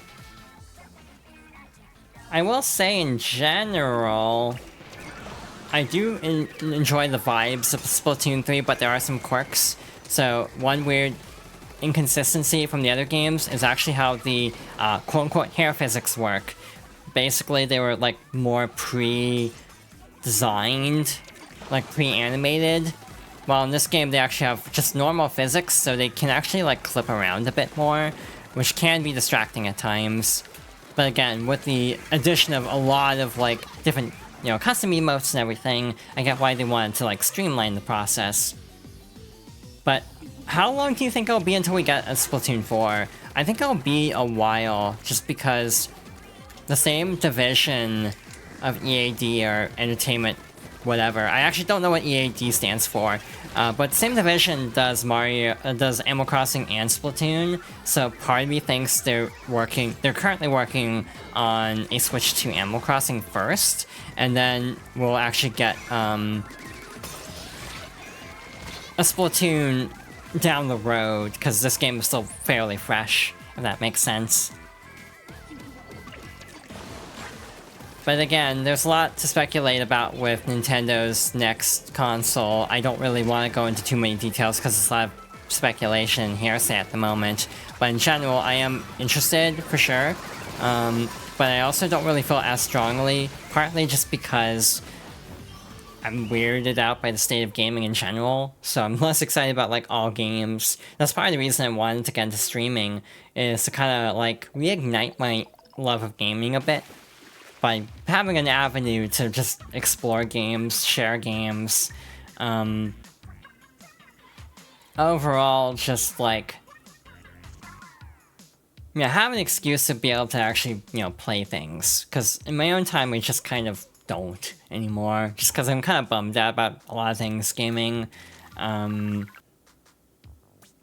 I will say, in general, I do enjoy the vibes of Splatoon 3, but there are some quirks. So, one weird inconsistency from the other games is actually how the quote-unquote hair physics work. Basically, they were like more pre-designed, like pre-animated. While in this game, they actually have just normal physics, so they can actually like clip around a bit more, which can be distracting at times. But again, with the addition of a lot of like different, you know, custom emotes and everything, I get why they wanted to like streamline the process. But how long do you think it'll be until we get a Splatoon 4? I think it'll be a while, just because the same division of EAD or Entertainment whatever. I actually don't know what EAD stands for, but same division does Animal Crossing and Splatoon, so part of me thinks they're currently working on a switch to Animal Crossing first, and then we'll actually get a Splatoon down the road, because this game is still fairly fresh, if that makes sense. But again, there's a lot to speculate about with Nintendo's next console. I don't really want to go into too many details because it's a lot of speculation and hearsay at the moment. But in general, I am interested, for sure. But I also don't really feel as strongly, partly just because I'm weirded out by the state of gaming in general. So I'm less excited about like all games. That's part of the reason I wanted to get into streaming, is to kind of like reignite my love of gaming a bit. By having an avenue to just explore games, share games, overall, just like, yeah, have an excuse to be able to actually, you know, play things. Because in my own time, I just kind of don't anymore. Just because I'm kind of bummed out about a lot of things gaming. But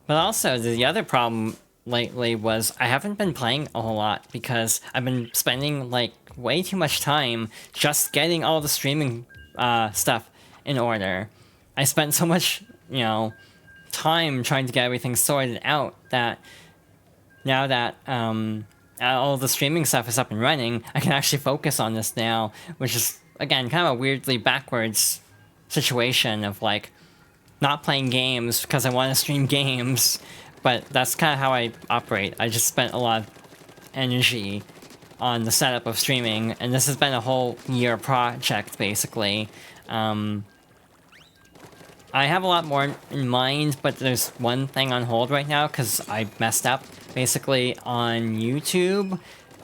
also, the other problem lately was I haven't been playing a whole lot because I've been spending like way too much time just getting all the streaming stuff in order. I spent so much, you know, time trying to get everything sorted out that now that all the streaming stuff is up and running, I can actually focus on this now, which is, again, kind of a weirdly backwards situation of like not playing games because I want to stream games. But that's kind of how I operate. I just spent a lot of energy on the setup of streaming, and this has been a whole year project, basically. I have a lot more in mind, but there's one thing on hold right now, because I messed up. Basically, on YouTube,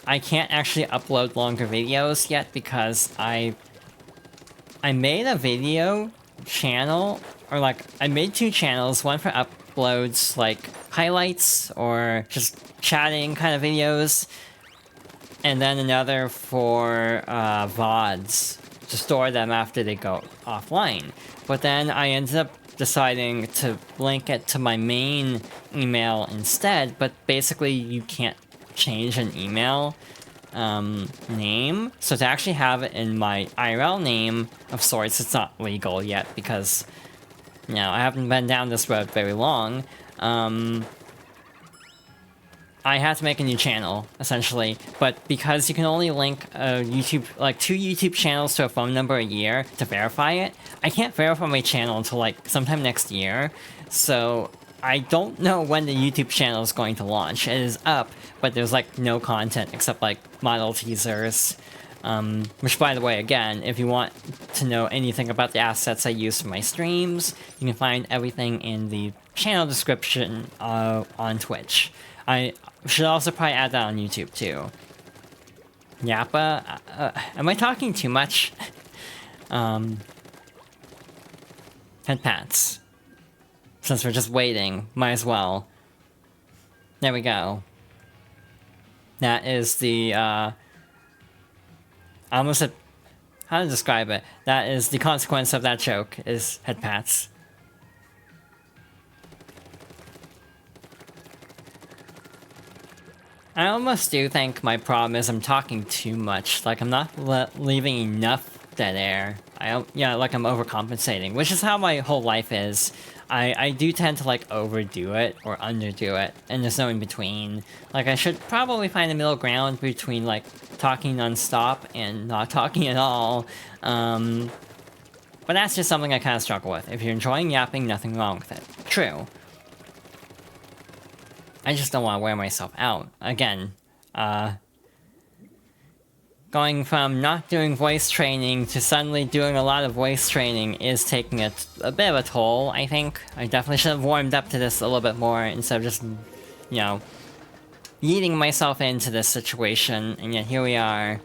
I can't actually upload longer videos yet, because I made a video channel, or like, I made 2 channels, one for uploads, like, highlights, or just chatting kind of videos, and then another for VODs, to store them after they go offline. But then I ended up deciding to link it to my main email instead, but basically you can't change an email name. So to actually have it in my IRL name of sorts, it's not legal yet because, you know, I haven't been down this road very long. I had to make a new channel, essentially, but because you can only link a YouTube, like 2 YouTube channels to a phone number a year to verify it, I can't verify my channel until like sometime next year, so I don't know when the YouTube channel is going to launch. It is up, but there's like no content except like model teasers, which, by the way, again, if you want to know anything about the assets I use for my streams, you can find everything in the channel description on Twitch. I should also probably add that on YouTube, too. Yappa? Am I talking too much? Head pats. Since we're just waiting, might as well. There we go. That is the, I almost said, how to describe it? That is the consequence of that joke, is head pats. I almost do think my problem is I'm talking too much. Like, I'm not leaving enough dead air. Like I'm overcompensating, which is how my whole life is. I do tend to, like, overdo it or underdo it, and there's no in between. Like, I should probably find a middle ground between, like, talking non-stop and not talking at all. But that's just something I kind of struggle with. If you're enjoying yapping, nothing wrong with it. True. I just don't want to wear myself out. Again, going from not doing voice training to suddenly doing a lot of voice training is taking a bit of a toll, I think. I definitely should have warmed up to this a little bit more instead of just, you know, yeeting myself into this situation. And yet here we are,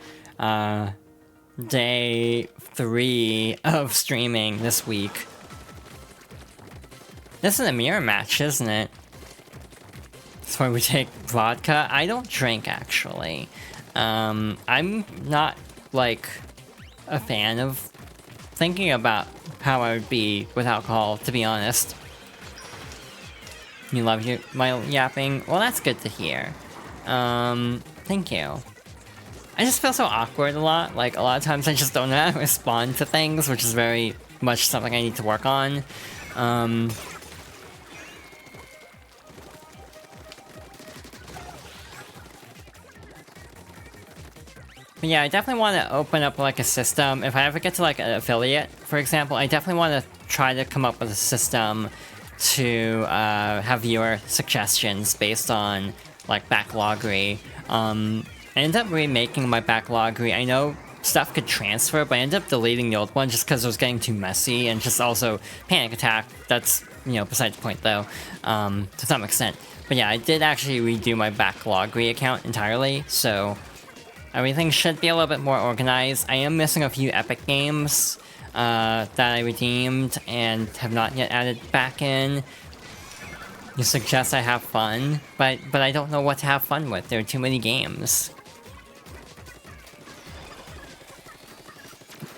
day 3 of streaming this week. This is a mirror match, isn't it? That's why we take vodka. I don't drink, actually. I'm not, like, a fan of thinking about how I would be with alcohol, to be honest. You love my yapping? Well, that's good to hear. Thank you. I just feel so awkward a lot. Like, a lot of times I just don't know how to respond to things, which is very much something I need to work on. But yeah, I definitely want to open up, like, a system. If I ever get to, like, an affiliate, for example, I definitely want to try to come up with a system to have viewer suggestions based on, like, backloggery. I ended up remaking my backloggery. I know stuff could transfer, but I ended up deleting the old one just because it was getting too messy, and just also panic attack. That's, you know, besides the point, though, to some extent. But yeah, I did actually redo my backloggery account entirely, so everything should be a little bit more organized. I am missing a few epic games that I redeemed and have not yet added back in. You suggest I have fun, but I don't know what to have fun with. There are too many games.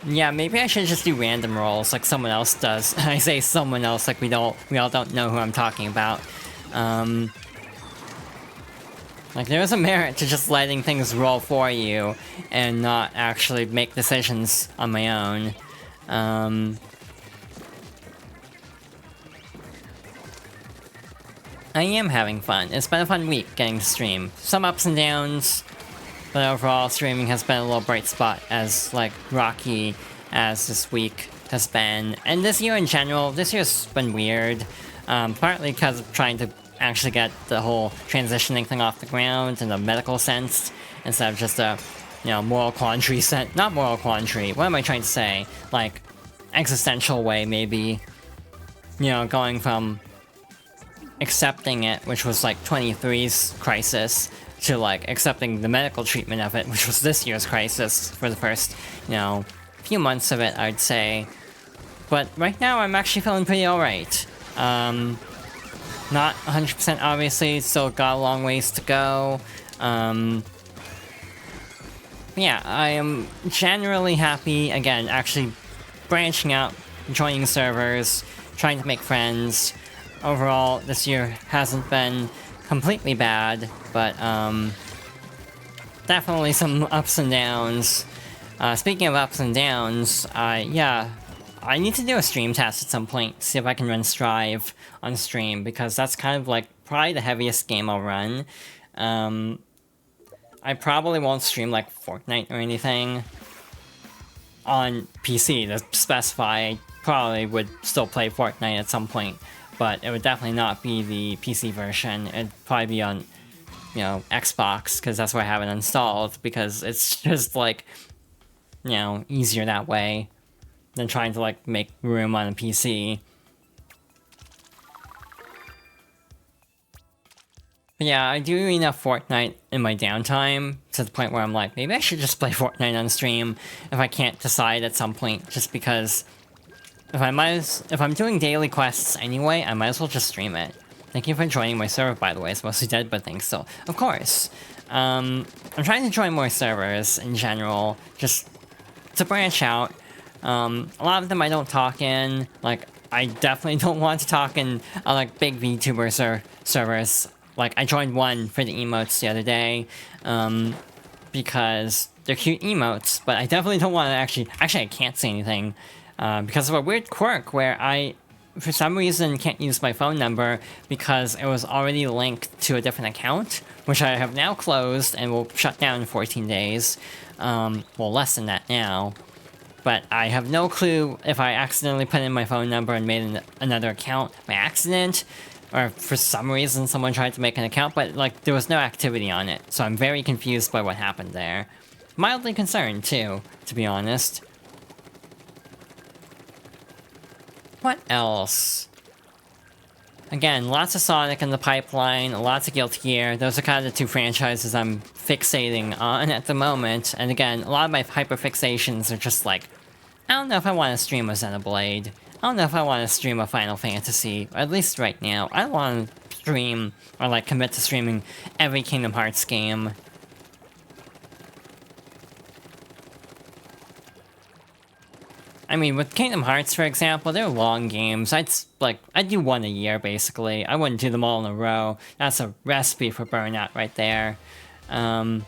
Yeah, maybe I should just do random rolls like someone else does. I say someone else like we all don't know who I'm talking about. Like, there is a merit to just letting things roll for you and not actually make decisions on my own. I am having fun. It's been a fun week getting to stream. Some ups and downs, but overall streaming has been a little bright spot, as, like, rocky as this week has been. And this year in general, this year's been weird. Partly because of trying to actually get the whole transitioning thing off the ground in a medical sense, instead of just a, you know, moral quandary sense. Not moral quandary, what am I trying to say? Like, existential way, maybe. You know, going from accepting it, which was like 23's crisis, to like accepting the medical treatment of it, which was this year's crisis for the first, you know, few months of it, I'd say. But right now, I'm actually feeling pretty alright. Not 100% obviously, still got a long ways to go. Yeah, I am generally happy, again, actually branching out, joining servers, trying to make friends. Overall, this year hasn't been completely bad, but definitely some ups and downs. Speaking of ups and downs, yeah, I need to do a stream test at some point, see if I can run Strive on stream, because that's kind of like probably the heaviest game I'll run. I probably won't stream like Fortnite or anything on PC to specify. I probably would still play Fortnite at some point, but it would definitely not be the PC version. It'd probably be on, you know, Xbox, because that's where I have it installed, because it's just like, you know, easier that way than trying to, like, make room on a PC. But yeah, I do enough Fortnite in my downtime to the point where I'm like, maybe I should just play Fortnite on stream if I can't decide at some point, just because if I'm doing daily quests anyway, I might as well just stream it. Thank you for joining my server, by the way. It's mostly dead, but thanks still. Of course. I'm trying to join more servers in general, just to branch out. A lot of them I don't talk in. Like, I definitely don't want to talk in like big VTuber servers. Like, I joined one for the emotes the other day, because they're cute emotes, but I definitely don't want to actually I can't say anything, because of a weird quirk where I, for some reason, can't use my phone number because it was already linked to a different account, which I have now closed and will shut down in 14 days. Well, less than that now. But I have no clue if I accidentally put in my phone number and made another account by accident, or for some reason someone tried to make an account, but like there was no activity on it. So I'm very confused by what happened there. Mildly concerned too, to be honest. What else? Again, lots of Sonic in the pipeline, lots of Guilty Gear. Those are kind of the two franchises I'm fixating on at the moment. And again, a lot of my hyperfixations are just like, I don't know if I want to stream a Xenoblade. I don't know if I want to stream a Final Fantasy, or at least right now. I don't want to stream, or like commit to streaming every Kingdom Hearts game. I mean, with Kingdom Hearts, for example, they're long games. I'd do one a year, basically. I wouldn't do them all in a row. That's a recipe for burnout right there. Did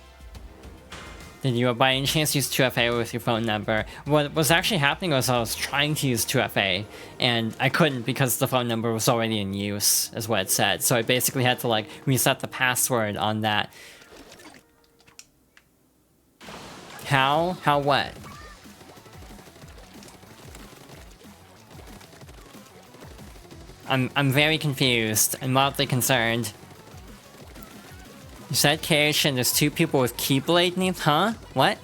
you by any chance use 2FA with your phone number? What was actually happening was I was trying to use 2FA, and I couldn't because the phone number was already in use, is what it said. So I basically had to, like, reset the password on that. How? How what? I'm very confused and mildly concerned. You said Keiichi and there's two people with Keyblade names? Huh? What?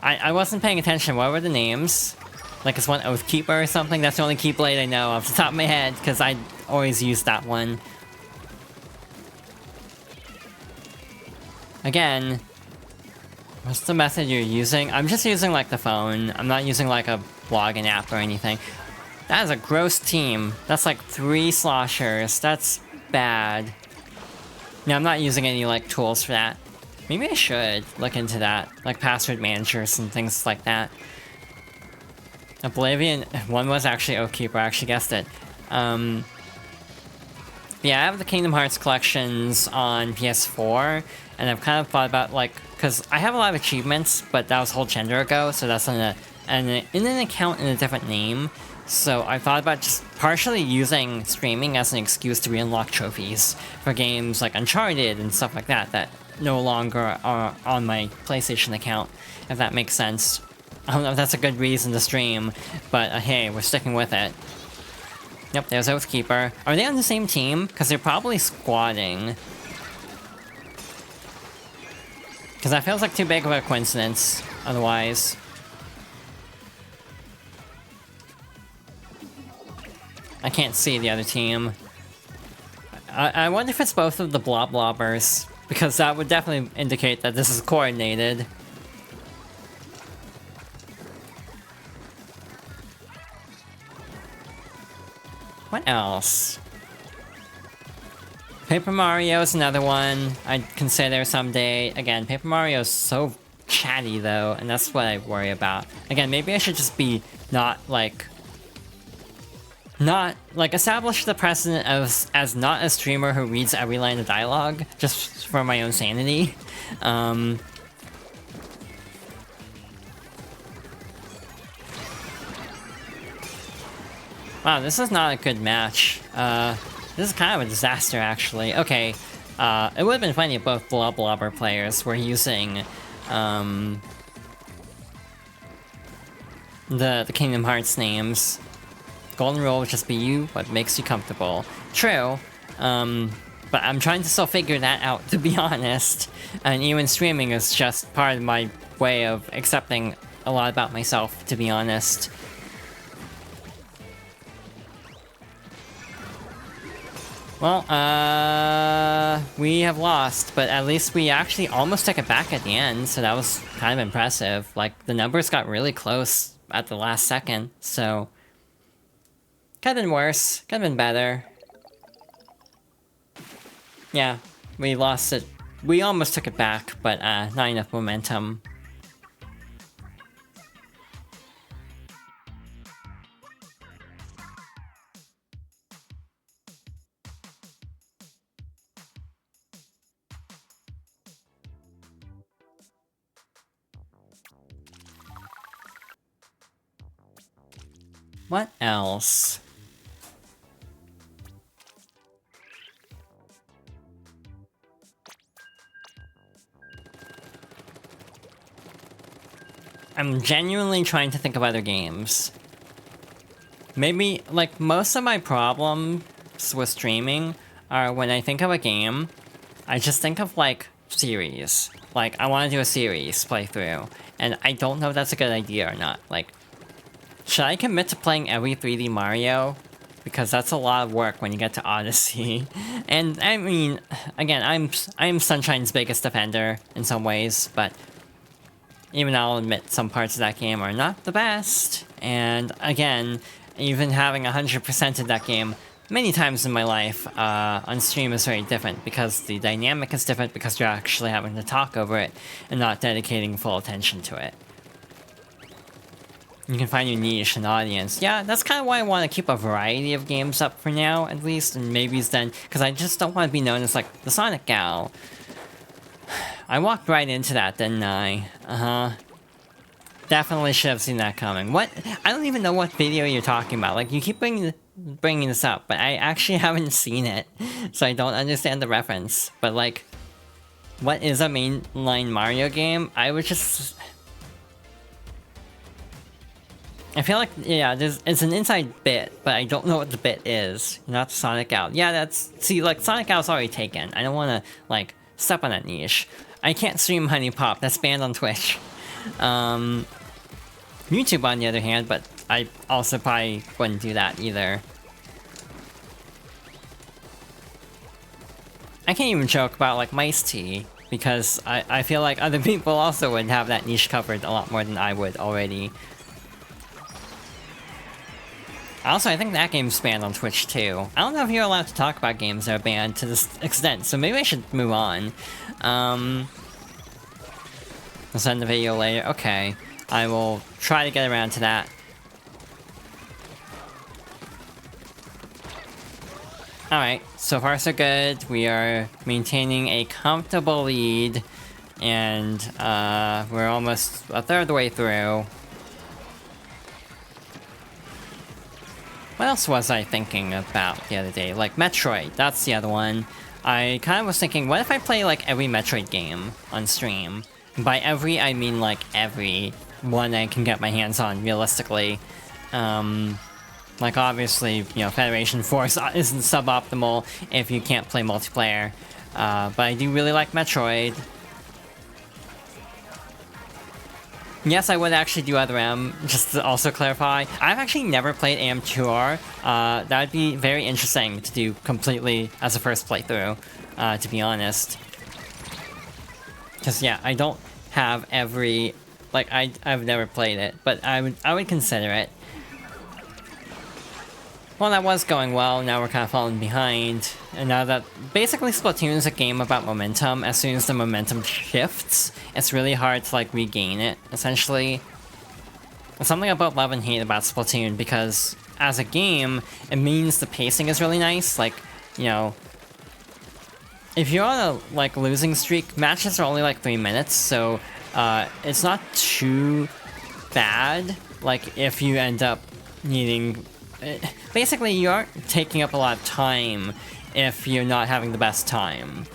I wasn't paying attention. What were the names? Like, is one Oathkeeper or something? That's the only Keyblade I know off the top of my head, because I always use that one. Again, what's the method you're using? I'm just using, like, the phone. I'm not using, like, a login app or anything. That is a gross team. That's like 3 sloshers. That's bad. Now, I'm not using any, like, tools for that. Maybe I should look into that. Like, password managers and things like that. Oblivion... One was actually Oathkeeper, I actually guessed it. Yeah, I have the Kingdom Hearts collections on PS4, and I've kind of thought about, like... Because I have a lot of achievements, but that was a whole gender ago, so that's in an account in a different name. So I thought about just partially using streaming as an excuse to re-unlock trophies for games like Uncharted and stuff like that that no longer are on my PlayStation account, if that makes sense. I don't know if that's a good reason to stream, but hey, we're sticking with it. Yep, there's Oathkeeper. Are they on the same team? Because they're probably squatting. Because that feels like too big of a coincidence, otherwise. I can't see the other team. I wonder if it's both of the blobbers, because that would definitely indicate that this is coordinated. What else? Paper Mario is another one I'd consider someday. Again, Paper Mario is so chatty though, and that's what I worry about. Again, maybe I should just be not establish the precedent as not a streamer who reads every line of dialogue, just for my own sanity. Wow, this is not a good match. This is kind of a disaster, actually. Okay, it would have been funny if both Blobber players were using, the Kingdom Hearts names. Golden rule would just be you, what makes you comfortable. True, but I'm trying to still figure that out, to be honest. And even streaming is just part of my way of accepting a lot about myself, to be honest. Well, we have lost, but at least we actually almost took it back at the end, so that was kind of impressive. Like, the numbers got really close at the last second, so Could've been worse. Could've been better. Yeah, we lost it. We almost took it back, but not enough momentum. What else? I'm genuinely trying to think of other games. Maybe, like, most of my problems with streaming are when I think of a game, I just think of, like, series. Like, I want to do a series playthrough, and I don't know if that's a good idea or not. Like, should I commit to playing every 3D Mario? Because that's a lot of work when you get to Odyssey. And, I mean, again, I'm Sunshine's biggest defender in some ways, but even I'll admit some parts of that game are not the best. And again, even having 100% of that game many times in my life on stream is very different because the dynamic is different because you're actually having to talk over it and not dedicating full attention to it. You can find your niche and audience. Yeah, that's kind of why I want to keep a variety of games up for now, at least, and maybe then, because I just don't want to be known as, like, the Sonic gal. I walked right into that, didn't I? Definitely should have seen that coming. What? I don't even know what video you're talking about. Like, you keep bringing this up, but I actually haven't seen it, so I don't understand the reference. But, like, what is a mainline Mario game? I would just... I feel like, yeah, it's an inside bit, but I don't know what the bit is. Not Sonic Out. Yeah, that's... See, like, Sonic Out's already taken. I don't want to, like, step on that niche. I can't stream Honey Pop. That's banned on Twitch. YouTube, on the other hand, but I also probably wouldn't do that either. I can't even joke about, like, Mice Tea, because I feel like other people also would have that niche covered a lot more than I would already. Also, I think that game's banned on Twitch, too. I don't know if you're allowed to talk about games that are banned to this extent, so maybe I should move on. I'll send the video later. Okay. I will try to get around to that. Alright, so far so good. We are maintaining a comfortable lead, and we're almost a third of the way through. What else was I thinking about the other day? Like, Metroid, that's the other one. I kind of was thinking, what if I play, like, every Metroid game on stream? By every, I mean, like, every one I can get my hands on, realistically. Like, obviously, you know, Federation Force isn't suboptimal if you can't play multiplayer. But I do really like Metroid. Yes, I would actually do Other M, just to also clarify. I've actually never played AM2R. That would be very interesting to do completely as a first playthrough, to be honest. Because, yeah, I don't have every... Like, I've never played it, but I would consider it. Well, that was going well, now we're kind of falling behind. And now that... Basically, Splatoon is a game about momentum. As soon as the momentum shifts, it's really hard to, like, regain it, essentially. There's something about love and hate about Splatoon, because as a game, it means the pacing is really nice. Like, you know... If you're on a, like, losing streak, matches are only, like, 3 minutes, so... it's not too bad, like, if you end up needing... Basically, you aren't taking up a lot of time if you're not having the best time.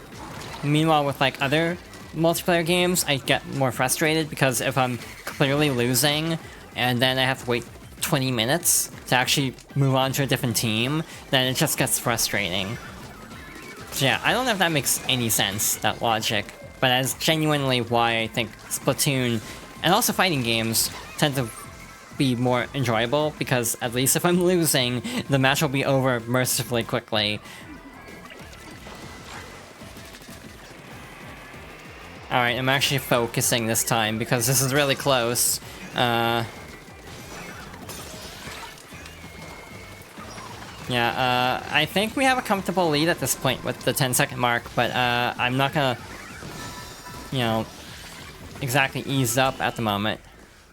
Meanwhile, with, like, other multiplayer games, I get more frustrated because if I'm clearly losing and then I have to wait 20 minutes to actually move on to a different team, then it just gets frustrating. So yeah, I don't know if that makes any sense, that logic, but that's genuinely why I think Splatoon, and also fighting games, tend to be more enjoyable, because at least if I'm losing, the match will be over mercifully quickly. Alright, I'm actually focusing this time, because this is really close. Yeah, I think we have a comfortable lead at this point with the 10-second mark, but I'm not gonna, you know, exactly ease up at the moment.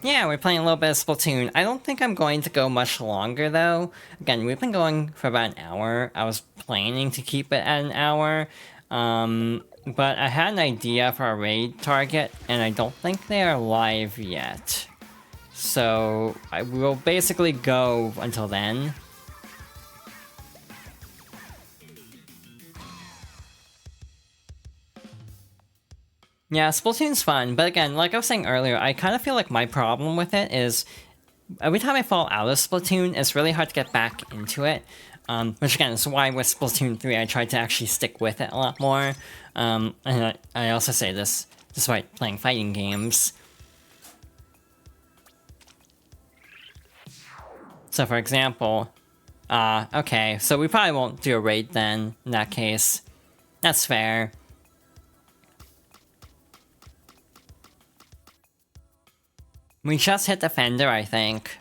Yeah, we're playing a little bit of Splatoon. I don't think I'm going to go much longer, though. Again, we've been going for about an hour. I was planning to keep it at an hour, but I had an idea for a raid target, and I don't think they are live yet. So I will basically go until then. Yeah, Splatoon's fun, but again, like I was saying earlier, I kind of feel like my problem with it is every time I fall out of Splatoon, it's really hard to get back into it. Which again is why with Splatoon 3 I tried to actually stick with it a lot more. And I also say this despite playing fighting games. So for example, okay, so we probably won't do a raid then, in that case. That's fair. We just hit the fender, I think.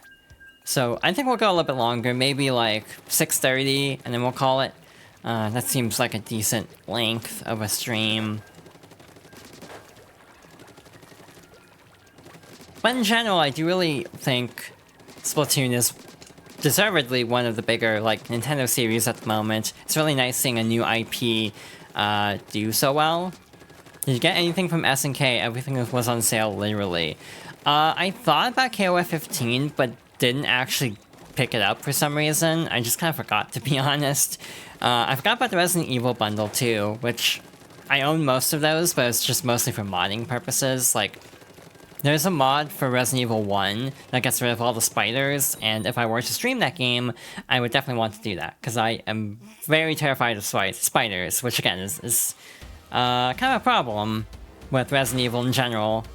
So I think we'll go a little bit longer, maybe like 6:30, and then we'll call it. That seems like a decent length of a stream. But in general, I do really think Splatoon is deservedly one of the bigger like Nintendo series at the moment. It's really nice seeing a new IP do so well. Did you get anything from SNK? Everything was on sale, literally. I thought about KOF 15, but didn't actually pick it up for some reason. I just kind of forgot, to be honest. I forgot about the Resident Evil bundle too, which I own most of those, but it's just mostly for modding purposes. Like, there's a mod for Resident Evil 1 that gets rid of all the spiders, and if I were to stream that game, I would definitely want to do that, because I am very terrified of spiders, which again is kind of a problem with Resident Evil in general.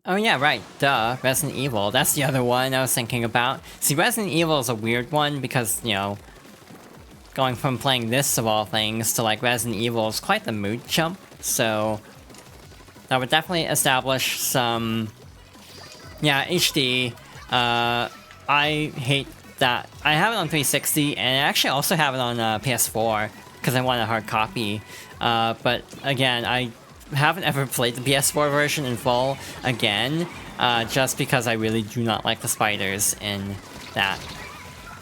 Oh yeah, right, duh, Resident Evil, that's the other one I was thinking about. See, Resident Evil is a weird one because, you know, going from playing this of all things to like Resident Evil is quite the mood jump, so that would definitely establish some, yeah, HD. I hate that. I have it on 360, and I actually also have it on PS4, because I want a hard copy, but again, I haven't ever played the PS4 version in full again, just because I really do not like the spiders in that.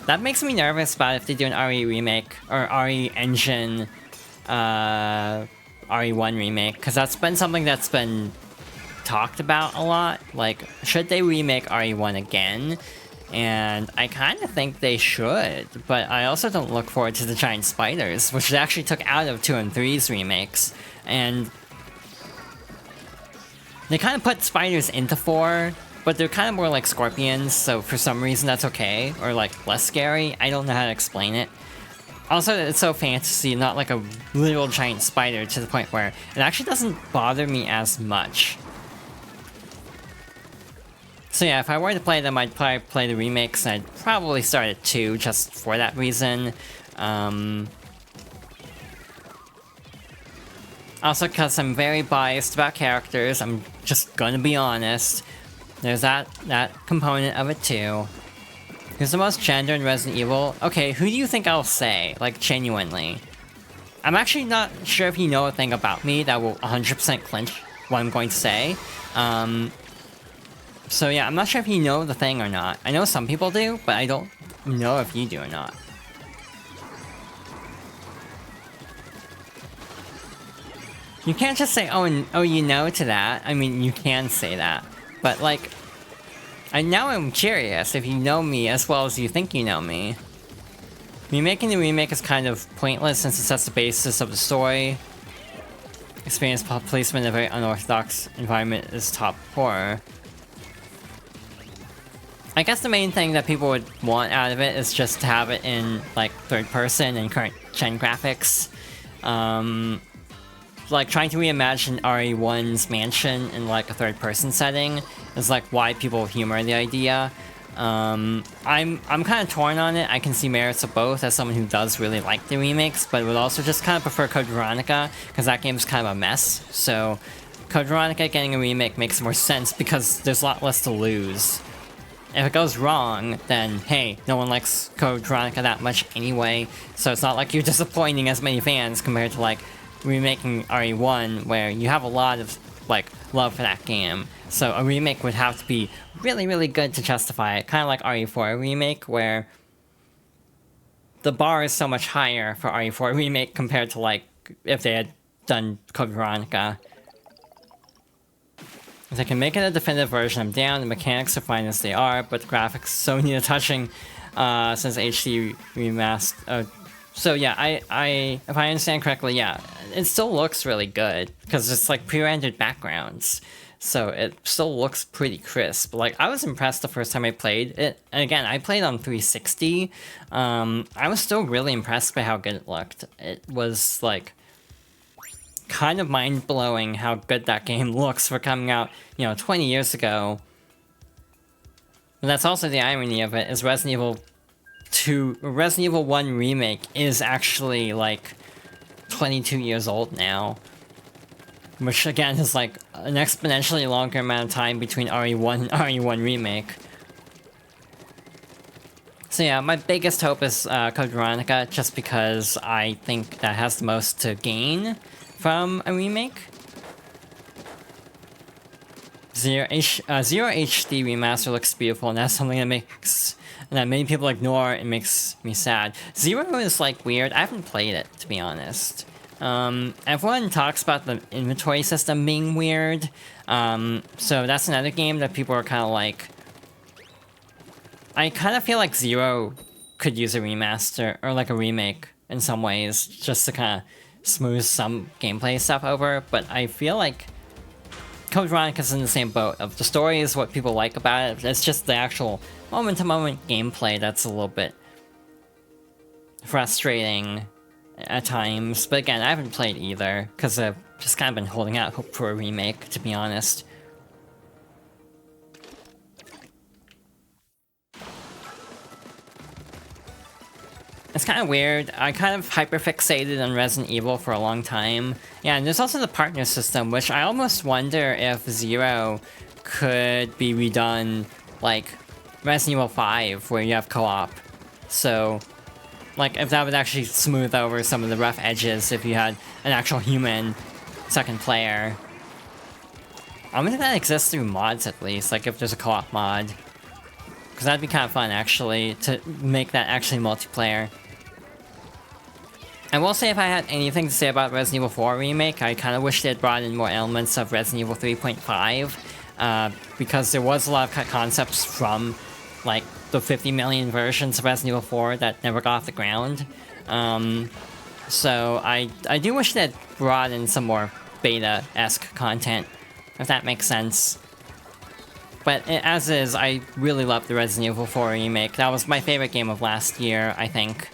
That makes me nervous about if they do an RE remake, or RE Engine, RE1 remake, because that's been something that's been talked about a lot. Like, should they remake RE1 again? And I kind of think they should, but I also don't look forward to the giant spiders, which they actually took out of 2 and 3's remakes, and they kind of put spiders into 4, but they're kind of more like scorpions, so for some reason that's okay, or like less scary. I don't know how to explain it. Also, it's so fantasy, not like a literal giant spider, to the point where it actually doesn't bother me as much. So yeah, if I were to play them, I'd probably play the remakes, and I'd probably start at 2 just for that reason. Also, because I'm very biased about characters, I'm just gonna be honest. There's that component of it too. Who's the most gender in Resident Evil? Okay, who do you think I'll say? Like, genuinely. I'm actually not sure if you know a thing about me that will 100% clinch what I'm going to say. So yeah, I'm not sure if you know the thing or not. I know some people do, but I don't know if you do or not. You can't just say, oh, you know to that. I mean, you can say that. But, like, now I'm curious if you know me as well as you think you know me. Remaking the remake is kind of pointless since it sets the basis of the story. Experience placement in a very unorthodox environment is top horror. I guess the main thing that people would want out of it is just to have it in, like, third person and current gen graphics. Like, trying to reimagine RE1's mansion in, like, a third-person setting is, like, why people humor the idea. I'm kind of torn on it. I can see merits of both as someone who does really like the remakes, but would also just kind of prefer Code Veronica because that game's kind of a mess. So Code Veronica getting a remake makes more sense because there's a lot less to lose. If it goes wrong, then hey, no one likes Code Veronica that much anyway, so it's not like you're disappointing as many fans compared to like remaking RE1 where you have a lot of like love for that game. So a remake would have to be really, really good to justify it, kind of like RE4 remake where the bar is so much higher for RE4 remake compared to like if they had done Code Veronica. If they can make it a definitive version, I'm down. The mechanics are fine as they are, but the graphics so need a touching since HD remastered. So yeah, I if I understand correctly, yeah, it still looks really good because it's like pre-rendered backgrounds, so it still looks pretty crisp. Like I was impressed the first time I played it, and again, I played on 360. I was still really impressed by how good it looked. It was like kind of mind-blowing how good that game looks for coming out, 20 years ago. And that's also the irony of it, is Resident Evil 1 Remake is actually, like, 22 years old now. Which, again, is, like, an exponentially longer amount of time between RE1 and RE1 Remake. So yeah, my biggest hope is Code Veronica, just because I think that has the most to gain from a remake. Zero HD remaster looks beautiful, and that's something that many people ignore. It makes me sad. Zero is like weird. I haven't played it, to be honest. Everyone talks about the inventory system being weird. So that's another game that people are kind of like. I kind of feel like Zero could use a remaster or like a remake in some ways, just to kind of smooth some gameplay stuff over, but I feel like Code Veronica's in the same boat of the story is what people like about it. It's just the actual moment-to-moment gameplay that's a little bit frustrating at times. But again, I haven't played either because I've just kind of been holding out hope for a remake, to be honest. It's kind of weird. I kind of hyperfixated on Resident Evil for a long time. Yeah, and there's also the partner system, which I almost wonder if Zero could be redone like Resident Evil 5, where you have co-op. So, like, if that would actually smooth over some of the rough edges if you had an actual human second player. I wonder if that exists through mods at least, like if there's a co-op mod. Because that'd be kind of fun, actually, to make that actually multiplayer. I will say if I had anything to say about Resident Evil 4 Remake, I kind of wish they had brought in more elements of Resident Evil 3.5, because there was a lot of concepts from, like, the 50 million versions of Resident Evil 4 that never got off the ground. So I do wish they had brought in some more beta-esque content, if that makes sense. But as is, I really love the Resident Evil 4 Remake. That was my favorite game of last year, I think,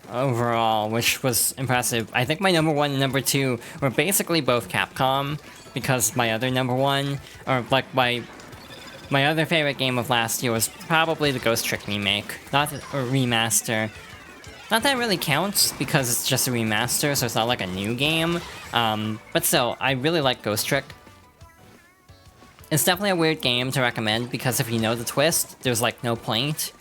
overall, which was impressive. I think my number 1 and number 2 were basically both Capcom, because my other number 1, or like my other favorite game of last year was probably the Ghost Trick Remake, not a remaster. Not that it really counts, because it's just a remaster, so it's not like a new game. But still, I really like Ghost Trick. It's definitely a weird game to recommend, because if you know the twist, there's like no point.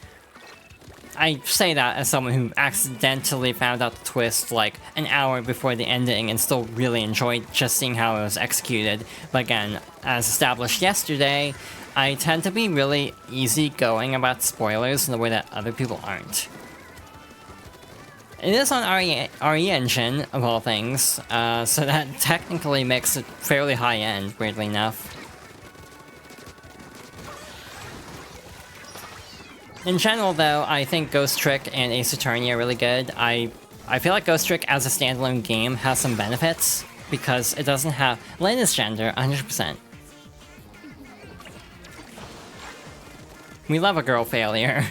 I say that as someone who accidentally found out the twist like an hour before the ending and still really enjoyed just seeing how it was executed. But again, as established yesterday, I tend to be really easygoing about spoilers in the way that other people aren't. It is on RE Engine, of all things, so that technically makes it fairly high-end, weirdly enough. In general, though, I think Ghost Trick and Ace Attorney are really good. I feel like Ghost Trick as a standalone game has some benefits, because it doesn't have... Lynn is gender, 100%. We love a girl failure.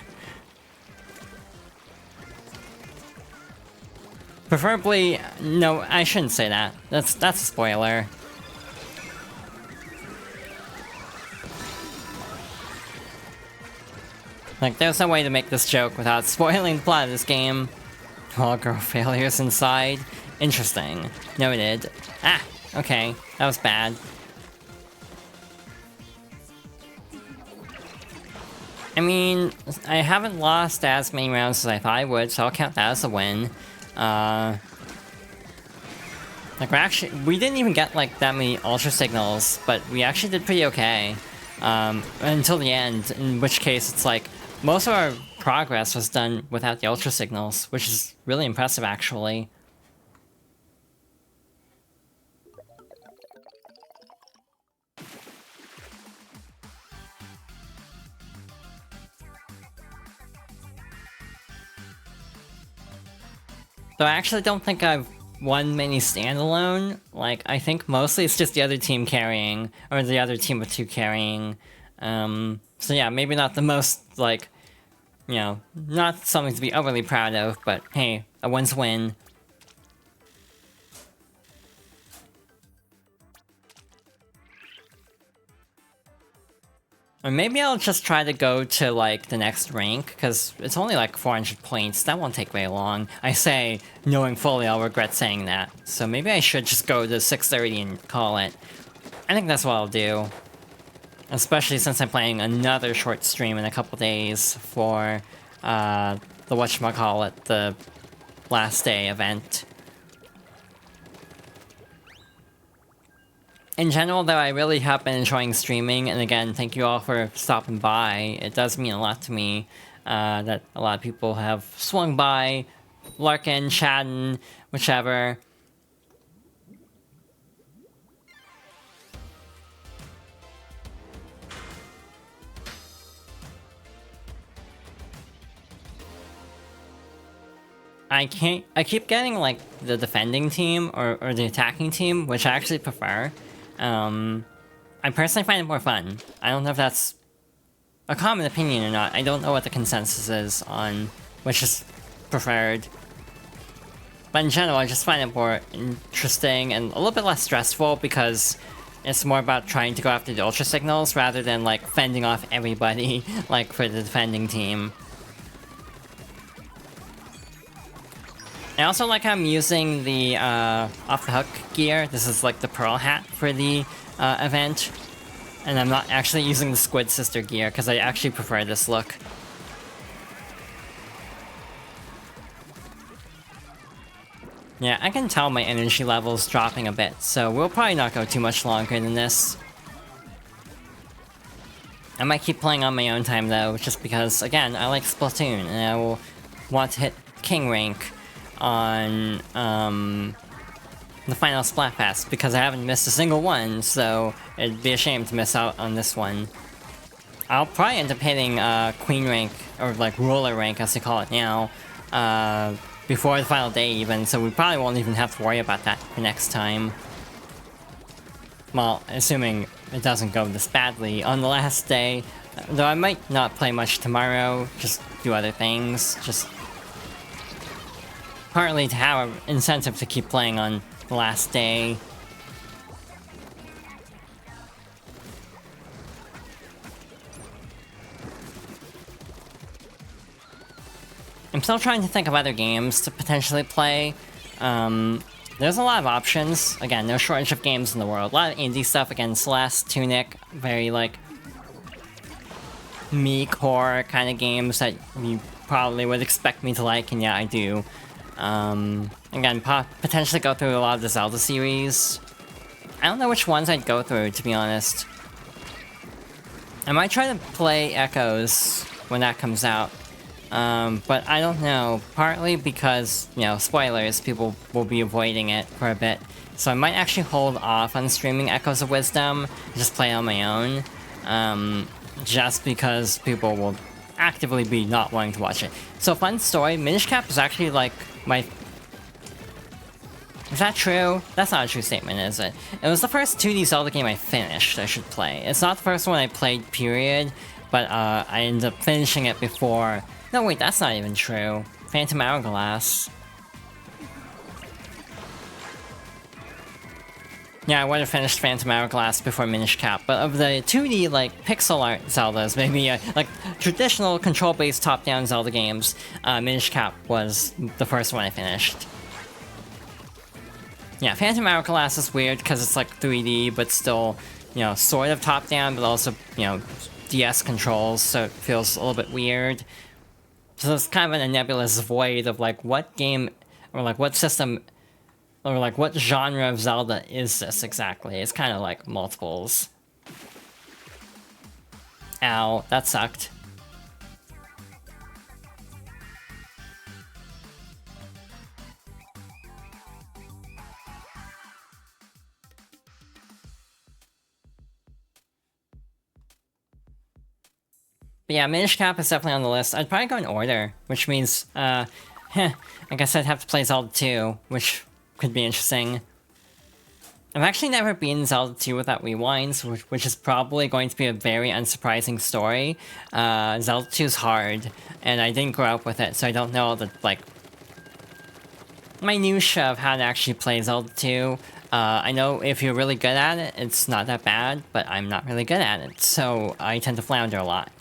Preferably... No, I shouldn't say that. That's a spoiler. Like, there's no way to make this joke without spoiling the plot of this game. All girl failures inside. Interesting. Noted. Ah, okay. That was bad. I mean, I haven't lost as many rounds as I thought I would, so I'll count that as a win. Like, we didn't even get, like, that many Ultra Signals, but we actually did pretty okay. Until the end, in which case it's like, most of our progress was done without the Ultra Signals, which is really impressive, actually. So I actually don't think I've won many standalone. Like, I think mostly it's just the other team carrying, or the other team of two carrying. So yeah, maybe not the most, like, you know, not something to be overly proud of, but hey, a win's a win. Or maybe I'll just try to go to, like, the next rank, because it's only like 400 points. That won't take very long. I say, knowing fully I'll regret saying that. So maybe I should just go to 630 and call it. I think that's what I'll do. Especially since I'm playing another short stream in a couple days for, the whatchamacallit, the last day event. In general, though, I really have been enjoying streaming, and again, thank you all for stopping by. It does mean a lot to me that a lot of people have swung by, lurking, chatting, whichever. I keep getting, like, the defending team or the attacking team, which I actually prefer. I personally find it more fun. I don't know if that's a common opinion or not. I don't know what the consensus is on which is preferred. But in general, I just find it more interesting and a little bit less stressful because it's more about trying to go after the Ultra Signals rather than, like, fending off everybody, like, for the defending team. I also like how I'm using the off-the-hook gear. This is like the pearl hat for the event. And I'm not actually using the Squid Sister gear, because I actually prefer this look. Yeah, I can tell my energy level's dropping a bit, so we'll probably not go too much longer than this. I might keep playing on my own time though, just because, again, I like Splatoon, and I will want to hit King rank on the final Splatfest, because I haven't missed a single one, so it'd be a shame to miss out on this one. I'll probably end up hitting Queen rank, or like Ruler rank as they call it now, before the final day even, so we probably won't even have to worry about that for next time. Well, assuming it doesn't go this badly on the last day, though I might not play much tomorrow, just do other things, just partly to have an incentive to keep playing on the last day. I'm still trying to think of other games to potentially play. There's a lot of options. Again, no shortage of games in the world. A lot of indie stuff. Again, Celeste, Tunic, very, like, me-core kind of games that you probably would expect me to like, and yeah, I do. Again, potentially go through a lot of the Zelda series. I don't know which ones I'd go through, to be honest. I might try to play Echoes when that comes out. But I don't know, partly because, you know, spoilers, people will be avoiding it for a bit. So I might actually hold off on streaming Echoes of Wisdom, just play on my own. Just because people will actively be not wanting to watch it. So, fun story, Minish Cap is actually, like, my... Is that true? That's not a true statement, is it? It was the first 2D Zelda game I finished, I should play. It's not the first one I played, period, but I ended up finishing it before... No, wait, that's not even true. Phantom Hourglass. Yeah, I would have finished Phantom Hourglass before Minish Cap, but of the 2D, like, pixel art Zeldas, maybe, like, traditional control-based top-down Zelda games, Minish Cap was the first one I finished. Yeah, Phantom Hourglass is weird because it's, like, 3D, but still, you know, sort of top-down, but also, you know, DS controls, so it feels a little bit weird. So it's kind of in a nebulous void of, like, what game, or, like, what system... Or, like, what genre of Zelda is this exactly? It's kind of like multiples. Ow, that sucked. But yeah, Minish Cap is definitely on the list. I'd probably go in order, which means, I guess I'd have to play Zelda 2, which could be interesting. I've actually never beaten Zelda 2 without rewinds, which is probably going to be a very unsurprising story. Zelda 2 is hard, and I didn't grow up with it, so I don't know the, like, minutiae of how to actually play Zelda 2. I know if you're really good at it, it's not that bad, but I'm not really good at it, so I tend to flounder a lot.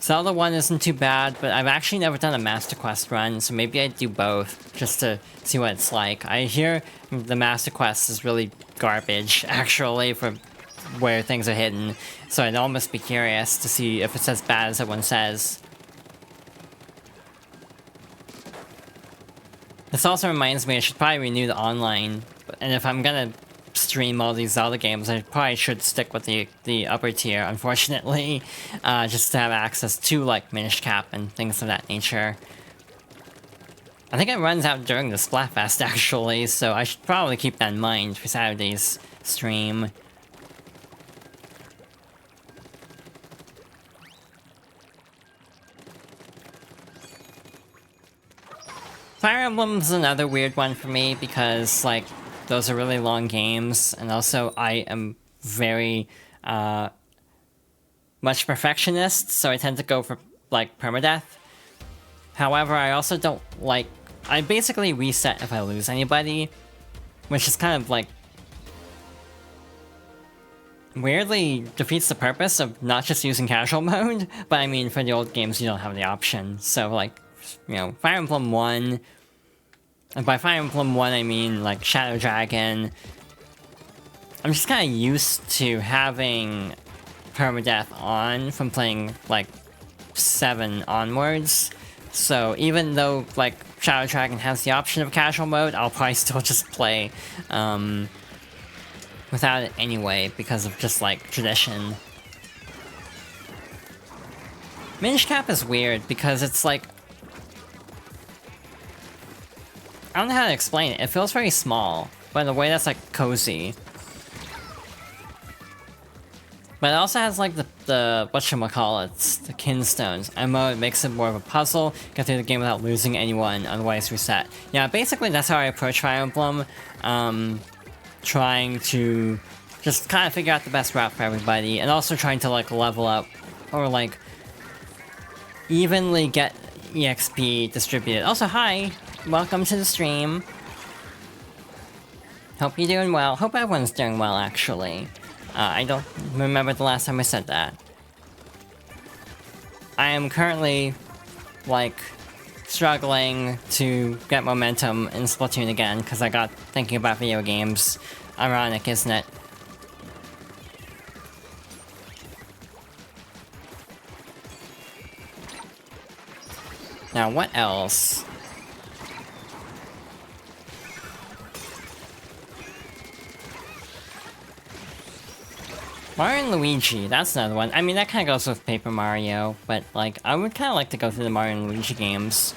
Zelda 1 isn't too bad, but I've actually never done a Master Quest run, so maybe I'd do both, just to see what it's like. I hear the Master Quest is really garbage, actually, for where things are hidden, so I'd almost be curious to see if it's as bad as everyone says. This also reminds me I should probably renew the online, and if I'm gonna stream all these Zelda games, I probably should stick with the upper tier, unfortunately, just to have access to, like, Minish Cap and things of that nature. I think it runs out during the Splatfest, actually, so I should probably keep that in mind for Saturday's stream. Fire Emblem's another weird one for me, because, like, those are really long games, and also I am very much perfectionist, so I tend to go for, like, permadeath. However, I also don't like... I basically reset if I lose anybody, which is kind of, like, weirdly defeats the purpose of not just using casual mode, but I mean, for the old games, you don't have the option. So, like, you know, Fire Emblem 1... And by Fire Emblem 1, I mean, like, Shadow Dragon. I'm just kind of used to having permadeath on from playing, like, 7 onwards. So even though, like, Shadow Dragon has the option of casual mode, I'll probably still just play without it anyway, because of just, like, tradition. Minish Cap is weird, because it's, like... I don't know how to explain it. It feels very small, but in a way that's, like, cozy. But it also has, like, the whatchamacallits, the kinstones. MO, it makes it more of a puzzle, get through the game without losing anyone, otherwise reset. Yeah, basically that's how I approach Fire Emblem. Trying to just kind of figure out the best route for everybody, and also trying to, like, level up, or, like, evenly get EXP distributed. Also, hi! Welcome to the stream. Hope you're doing well. Hope everyone's doing well, actually. I don't remember the last time I said that. I am currently, like, struggling to get momentum in Splatoon again, because I got thinking about video games. Ironic, isn't it? Now, what else? Mario and Luigi, that's another one. I mean, that kind of goes with Paper Mario, but, like, I would kind of like to go through the Mario and Luigi games.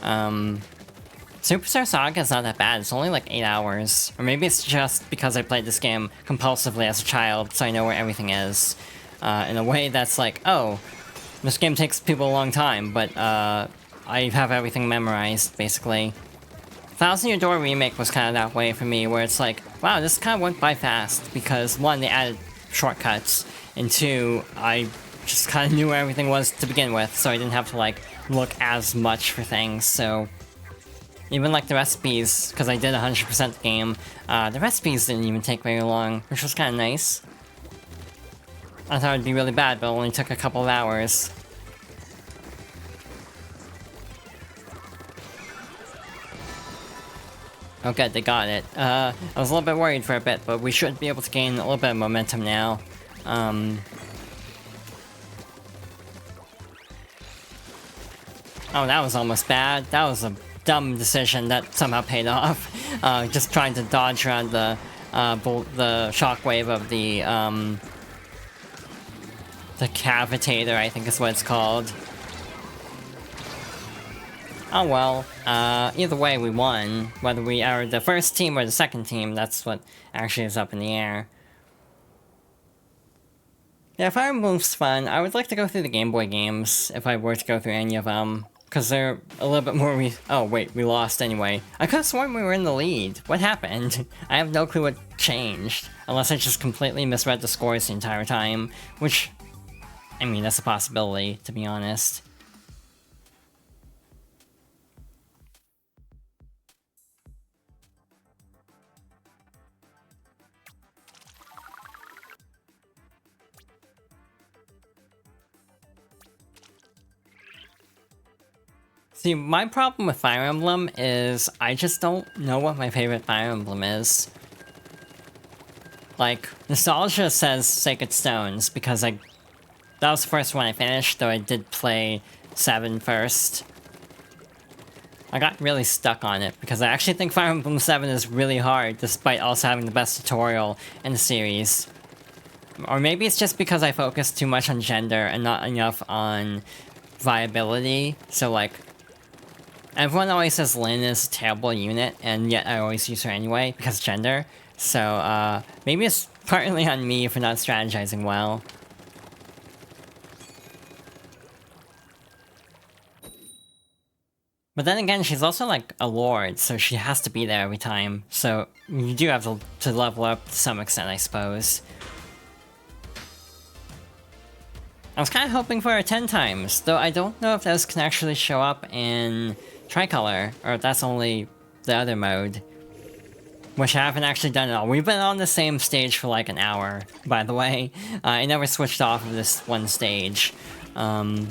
Superstar Saga is not that bad, it's only like 8 hours. Or maybe it's just because I played this game compulsively as a child, so I know where everything is. In a way that's like, oh, this game takes people a long time, but, I have everything memorized, basically. Thousand Year Door Remake was kind of that way for me, where it's like, wow, this kind of went by fast, because, one, they added shortcuts, and 2, I just kind of knew where everything was to begin with, so I didn't have to, like, look as much for things, so... Even like the recipes, because I did 100% the game, the recipes didn't even take very long, which was kind of nice. I thought it'd be really bad, but it only took a couple of hours. Oh good, they got it. I was a little bit worried for a bit, but we should be able to gain a little bit of momentum now. Oh, that was almost bad. That was a dumb decision that somehow paid off. Just trying to dodge around the shockwave of the cavitator, I think is what it's called. Oh well, either way we won. Whether we are the first team or the second team, that's what actually is up in the air. Yeah, Fire Emblem's fun. I would like to go through the Game Boy games, if I were to go through any of them. Because they're a little bit more oh wait, we lost anyway. I could've sworn we were in the lead. What happened? I have no clue what changed. Unless I just completely misread the scores the entire time. Which, I mean, that's a possibility, to be honest. See, my problem with Fire Emblem is I just don't know what my favorite Fire Emblem is. Like, nostalgia says Sacred Stones, because that was the first one I finished, though I did play 7 first. I got really stuck on it, because I actually think Fire Emblem 7 is really hard, despite also having the best tutorial in the series. Or maybe it's just because I focus too much on gender and not enough on viability, so like... Everyone always says Lyn is a terrible unit, and yet I always use her anyway, because gender. So, maybe it's partly on me for not strategizing well. But then again, she's also like a lord, so she has to be there every time. So, you do have to level up to some extent, I suppose. I was kind of hoping for a 10 times, though I don't know if those can actually show up in Tricolor, or if that's only the other mode. Which I haven't actually done at all. We've been on the same stage for like an hour, by the way. I never switched off of this one stage. I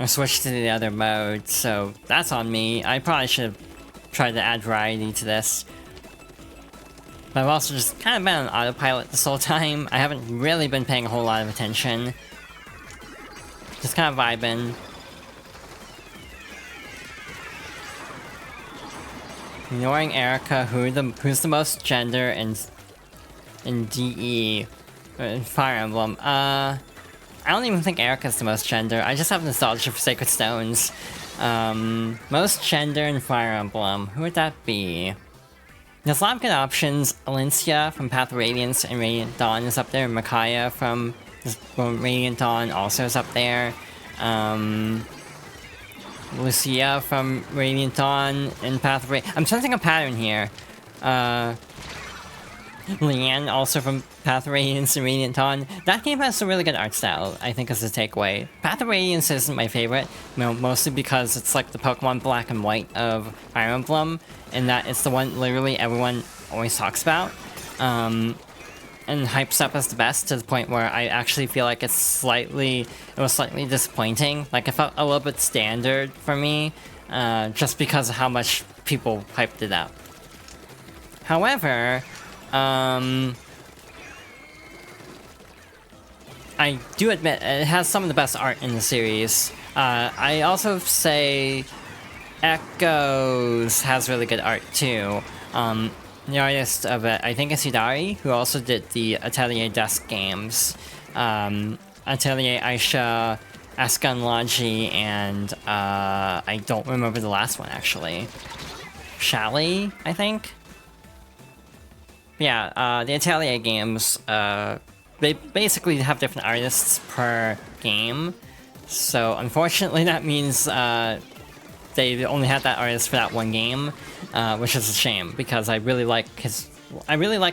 switched to the other mode, so that's on me. I probably should have tried to add variety to this. But I've also just kind of been on autopilot this whole time. I haven't really been paying a whole lot of attention. Just kind of vibing. Ignoring Erica, who's the most gender in DE, in Fire Emblem. I don't even think Erica's the most gender. I just have nostalgia for Sacred Stones. Most gender in Fire Emblem. Who would that be? There's a lot of good options. Alencia from Path of Radiance and Radiant Dawn is up there. Micaiah from Radiant Dawn also is up there. Lucia from Radiant Dawn and Path of Radiance. I'm sensing a pattern here. Leanne also from Path of Radiance and Radiant Dawn. That game has a really good art style, I think is the takeaway. Path of Radiance isn't my favorite, mostly because it's like the Pokemon Black and White of Fire Emblem, and that it's the one literally everyone always talks about. And hypes up as the best to the point where I actually feel like it was slightly disappointing. Like it felt a little bit standard for me, just because of how much people hyped it up. However, I do admit it has some of the best art in the series. I also say Echoes has really good art too. The artist of it, I think, is Hidari, who also did the Atelier Dusk games. Atelier Aisha, Askan Laji, and I don't remember the last one actually. Shally, I think? Yeah, the Atelier games, they basically have different artists per game. So unfortunately that means they only had that artist for that one game, which is a shame because I really like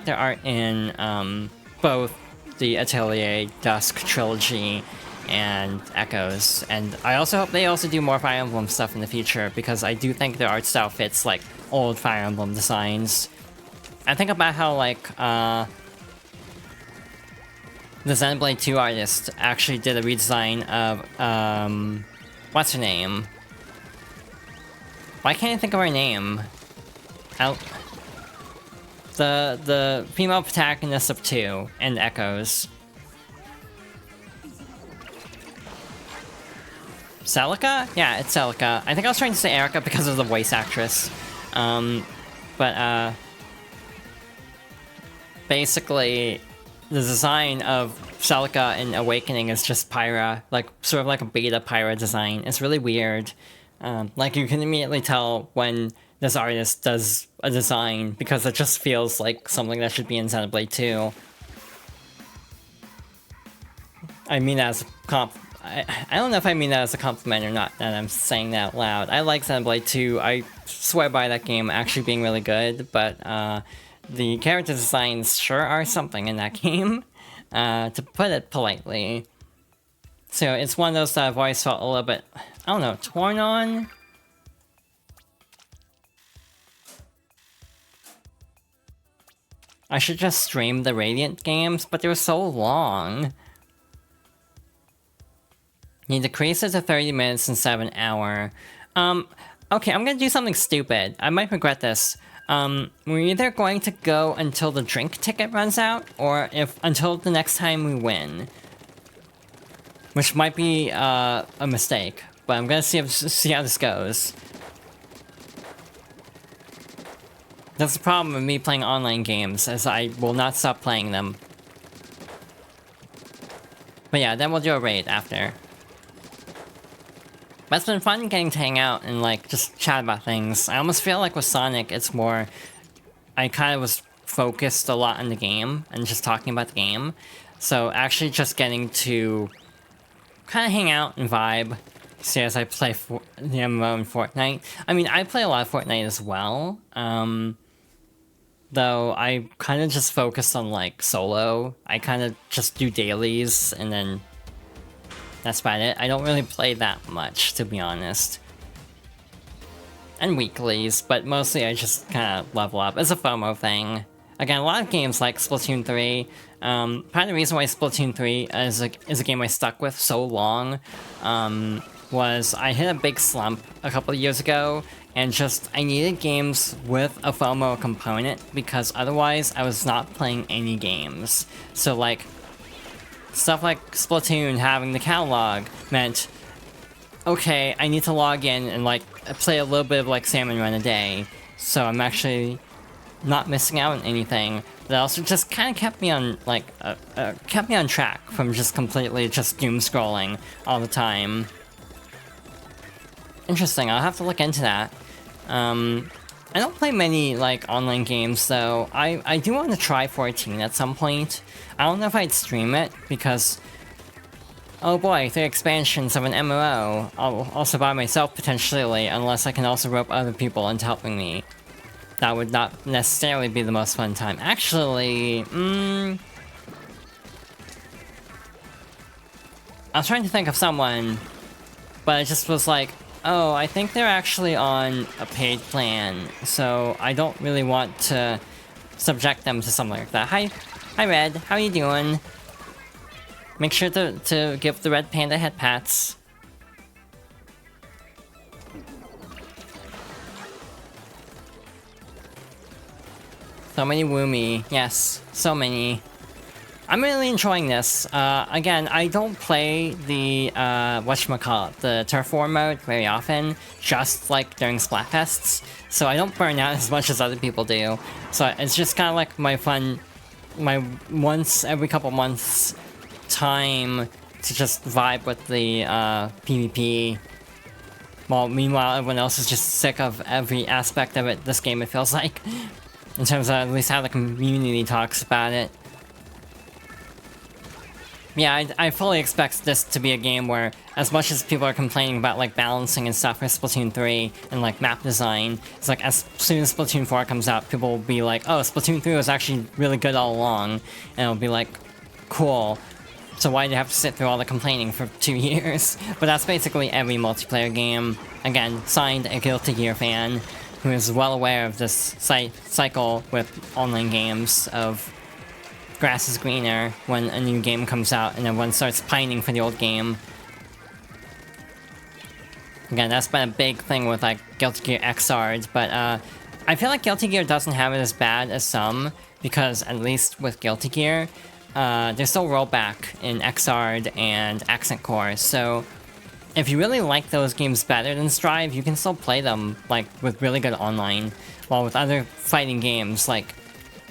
their art in both the Atelier Dusk trilogy and Echoes. And I also hope they also do more Fire Emblem stuff in the future, because I do think their art style fits like old Fire Emblem designs. I think about how like the Xenoblade 2 artist actually did a redesign of what's her name? Why can't I think of her name? The female protagonist of 2 and Echoes. Celica? Yeah, it's Celica. I think I was trying to say Erica because of the voice actress. Basically, the design of Celica in Awakening is just Pyra, like sort of like a beta Pyra design. It's really weird. Like you can immediately tell when this artist does a design because it just feels like something that should be in Xenoblade 2. I mean that as a I don't know if I mean that as a compliment or not, that I'm saying that out loud. I like Xenoblade 2. I swear by that game actually being really good, but the character designs sure are something in that game, to put it politely. So it's one of those that I've always felt a little bit, I don't know, torn on? I should just stream the Radiant games, but they're so long. You decrease it to 30 minutes instead of an hour. Okay, I'm gonna do something stupid. I might regret this. We're either going to go until the drink ticket runs out, or until the next time we win. Which might be a mistake, but I'm gonna see how this goes. That's the problem with me playing online games, as I will not stop playing them. But yeah, then we'll do a raid after. But it's been fun getting to hang out and like just chat about things. I almost feel like with Sonic, it's more, I kind of was focused a lot on the game and just talking about the game. So actually just getting to kind of hang out and vibe. See, as I play the MMO in Fortnite. I mean, I play a lot of Fortnite as well. Though I kind of just focus on like solo. I kind of just do dailies and then that's about it. I don't really play that much, to be honest. And weeklies, but mostly I just kind of level up. It's a FOMO thing. Again, a lot of games like Splatoon 3. Part of the reason why Splatoon 3 is a game I stuck with so long was I hit a big slump a couple of years ago, and just I needed games with a FOMO component because otherwise I was not playing any games. So like, stuff like Splatoon having the catalog meant, okay, I need to log in and like play a little bit of like Salmon Run a day, so I'm actually not missing out on anything. That also just kind of kept me on like kept me on track from just completely just doom scrolling all the time. Interesting. I'll have to look into that. I don't play many like online games though. I do want to try 14 at some point. I don't know if I'd stream it because, oh boy, 3 expansions of an MMO. I'll also buy myself potentially, unless I can also rope other people into helping me. That would not necessarily be the most fun time. Actually, I was trying to think of someone, but it just was like, oh, I think they're actually on a paid plan, so I don't really want to subject them to something like that. Hi Red, how are you doing? Make sure to give the Red Panda head pats. So many Woomy, yes, so many. I'm really enjoying this. Again, I don't play the, whatchamacallit, the Turf War mode very often, just like during Splatfests, so I don't burn out as much as other people do. So it's just kind of like my once every couple months time to just vibe with the PvP. While meanwhile everyone else is just sick of every aspect of it, this game it feels like. In terms of at least how the community talks about it. Yeah, I fully expect this to be a game where, as much as people are complaining about like balancing and stuff for Splatoon 3 and like map design, it's like as soon as Splatoon 4 comes out, people will be like, oh, Splatoon 3 was actually really good all along, and it'll be like, cool. So why do you have to sit through all the complaining for 2 years? But that's basically every multiplayer game. Again, signed a Guilty Gear fan who is well aware of this cycle with online games of grass is greener when a new game comes out and everyone starts pining for the old game. Again, that's been a big thing with like Guilty Gear Xrd, but I feel like Guilty Gear doesn't have it as bad as some, because at least with Guilty Gear, there's still rollback in Xrd and Accent Core, so if you really like those games better than Strive, you can still play them like with really good online, while with other fighting games like,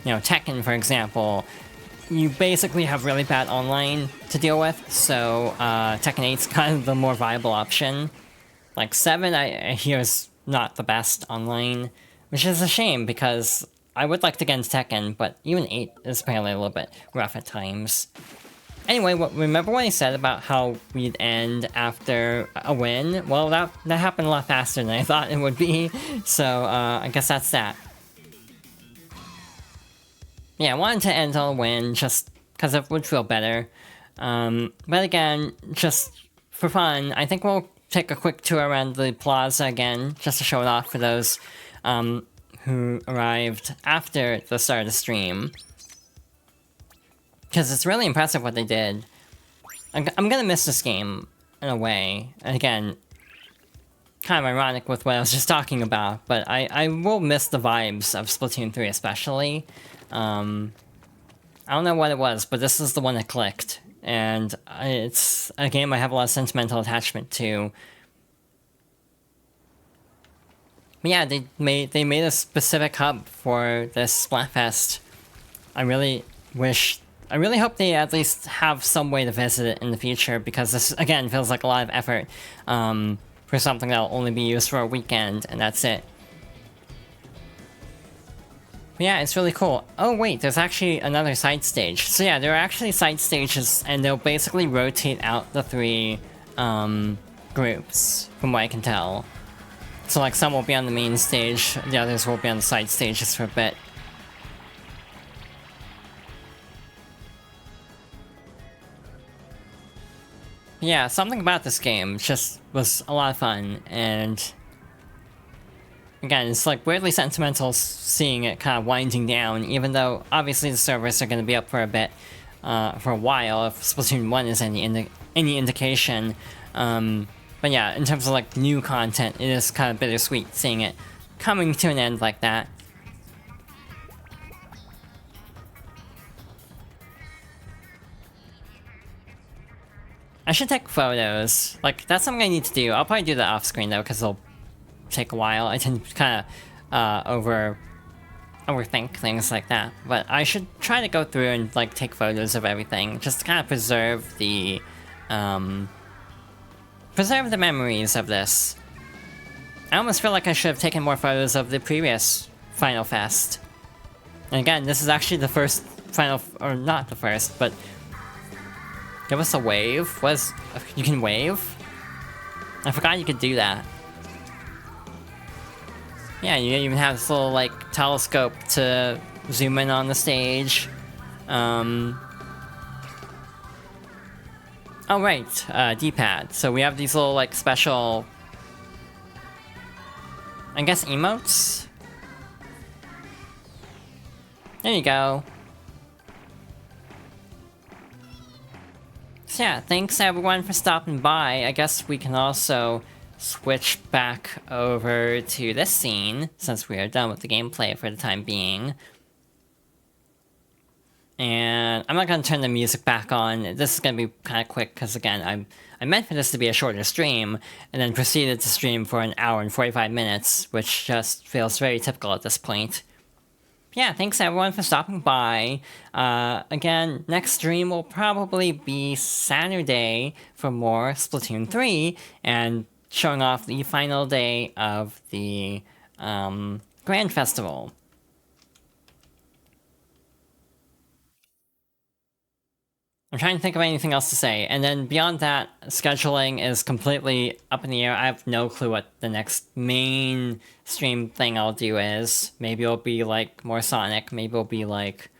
you know, Tekken for example, you basically have really bad online to deal with, so Tekken 8's kind of the more viable option. Like 7 I hear is not the best online, which is a shame because I would like to get into Tekken, but even 8 is apparently a little bit rough at times. Anyway, remember what I said about how we'd end after a win? Well, that happened a lot faster than I thought it would be, so I guess that's that. Yeah, I wanted to end on a win just because it would feel better. But again, just for fun, I think we'll take a quick tour around the plaza again, just to show it off for those who arrived after the start of the stream. Because it's really impressive what they did. I'm gonna miss this game, in a way. And again, kind of ironic with what I was just talking about, but I will miss the vibes of Splatoon 3 especially. I don't know what it was, but this is the one that clicked. And it's a game I have a lot of sentimental attachment to. But yeah, they made a specific hub for this Splatfest. I really hope they at least have some way to visit it in the future, because this, again, feels like a lot of effort for something that will only be used for a weekend, and that's it. But yeah, it's really cool. Oh wait, there's actually another side stage. So yeah, there are actually side stages, and they'll basically rotate out the 3 groups, from what I can tell. So like, some will be on the main stage, the others will be on the side stages for a bit. Yeah, something about this game just was a lot of fun, and again, it's like weirdly sentimental seeing it kind of winding down, even though obviously the servers are going to be up for a bit, for a while, if Splatoon 1 is any indication. But yeah, in terms of like new content, it is kind of bittersweet seeing it coming to an end like that. I should take photos. Like, that's something I need to do. I'll probably do that off screen though, because it'll take a while. I tend to kind of overthink things like that. But I should try to go through and like take photos of everything, just to kind of preserve the memories of this. I almost feel like I should have taken more photos of the previous Final Fest. And again, this is actually the first Final, or not the first, but give us a wave? You can wave? I forgot you could do that. Yeah, you even have this little, like, telescope to zoom in on the stage. Oh, right, D-pad. So we have these little, like, special, I guess, emotes? There you go. So yeah, thanks everyone for stopping by. I guess we can also switch back over to this scene, since we are done with the gameplay for the time being. And I'm not going to turn the music back on. This is going to be kind of quick, because again, I meant for this to be a shorter stream, and then proceeded to stream for an hour and 45 minutes, which just feels very typical at this point. Yeah, thanks everyone for stopping by. Again, next stream will probably be Saturday for more Splatoon 3, and showing off the final day of the Grand Festival. I'm trying to think of anything else to say, and then beyond that, scheduling is completely up in the air. I have no clue what the next main stream thing I'll do is. Maybe it'll be like more Sonic, maybe it'll be like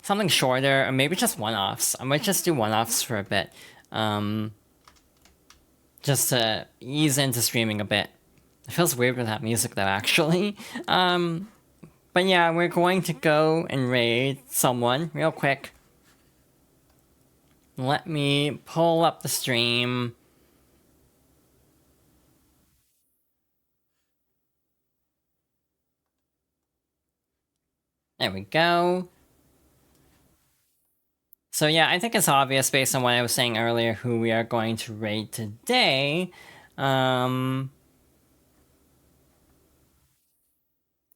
something shorter, or maybe just one-offs. I might just do one-offs for a bit. Just to ease into streaming a bit. It feels weird without music though, actually. But yeah, we're going to go and raid someone real quick. Let me pull up the stream. There we go. So yeah, I think it's obvious based on what I was saying earlier who we are going to raid today.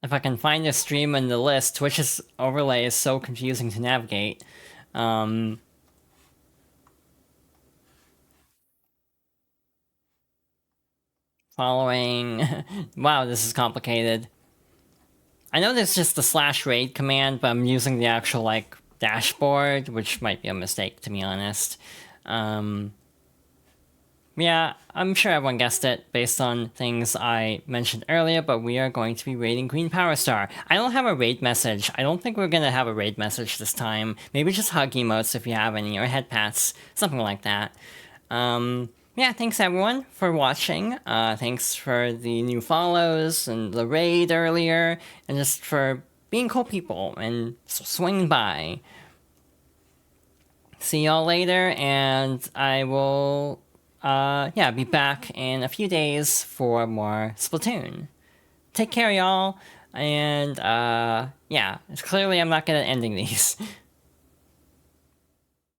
If I can find a stream in the list, Twitch's overlay is so confusing to navigate. Following... wow, this is complicated. I know there's just the /raid command, but I'm using the actual, like, dashboard, which might be a mistake, to be honest. Yeah, I'm sure everyone guessed it based on things I mentioned earlier, but we are going to be raiding Green Power Star. I don't have a raid message. I don't think we're gonna have a raid message this time. Maybe just hug emotes if you have any, or head pats, something like that. Yeah, thanks everyone for watching. Thanks for the new follows and the raid earlier, and just for being cool people and swinging by. See y'all later, and I will yeah, be back in a few days for more Splatoon. Take care, y'all, and yeah, clearly I'm not good at ending these.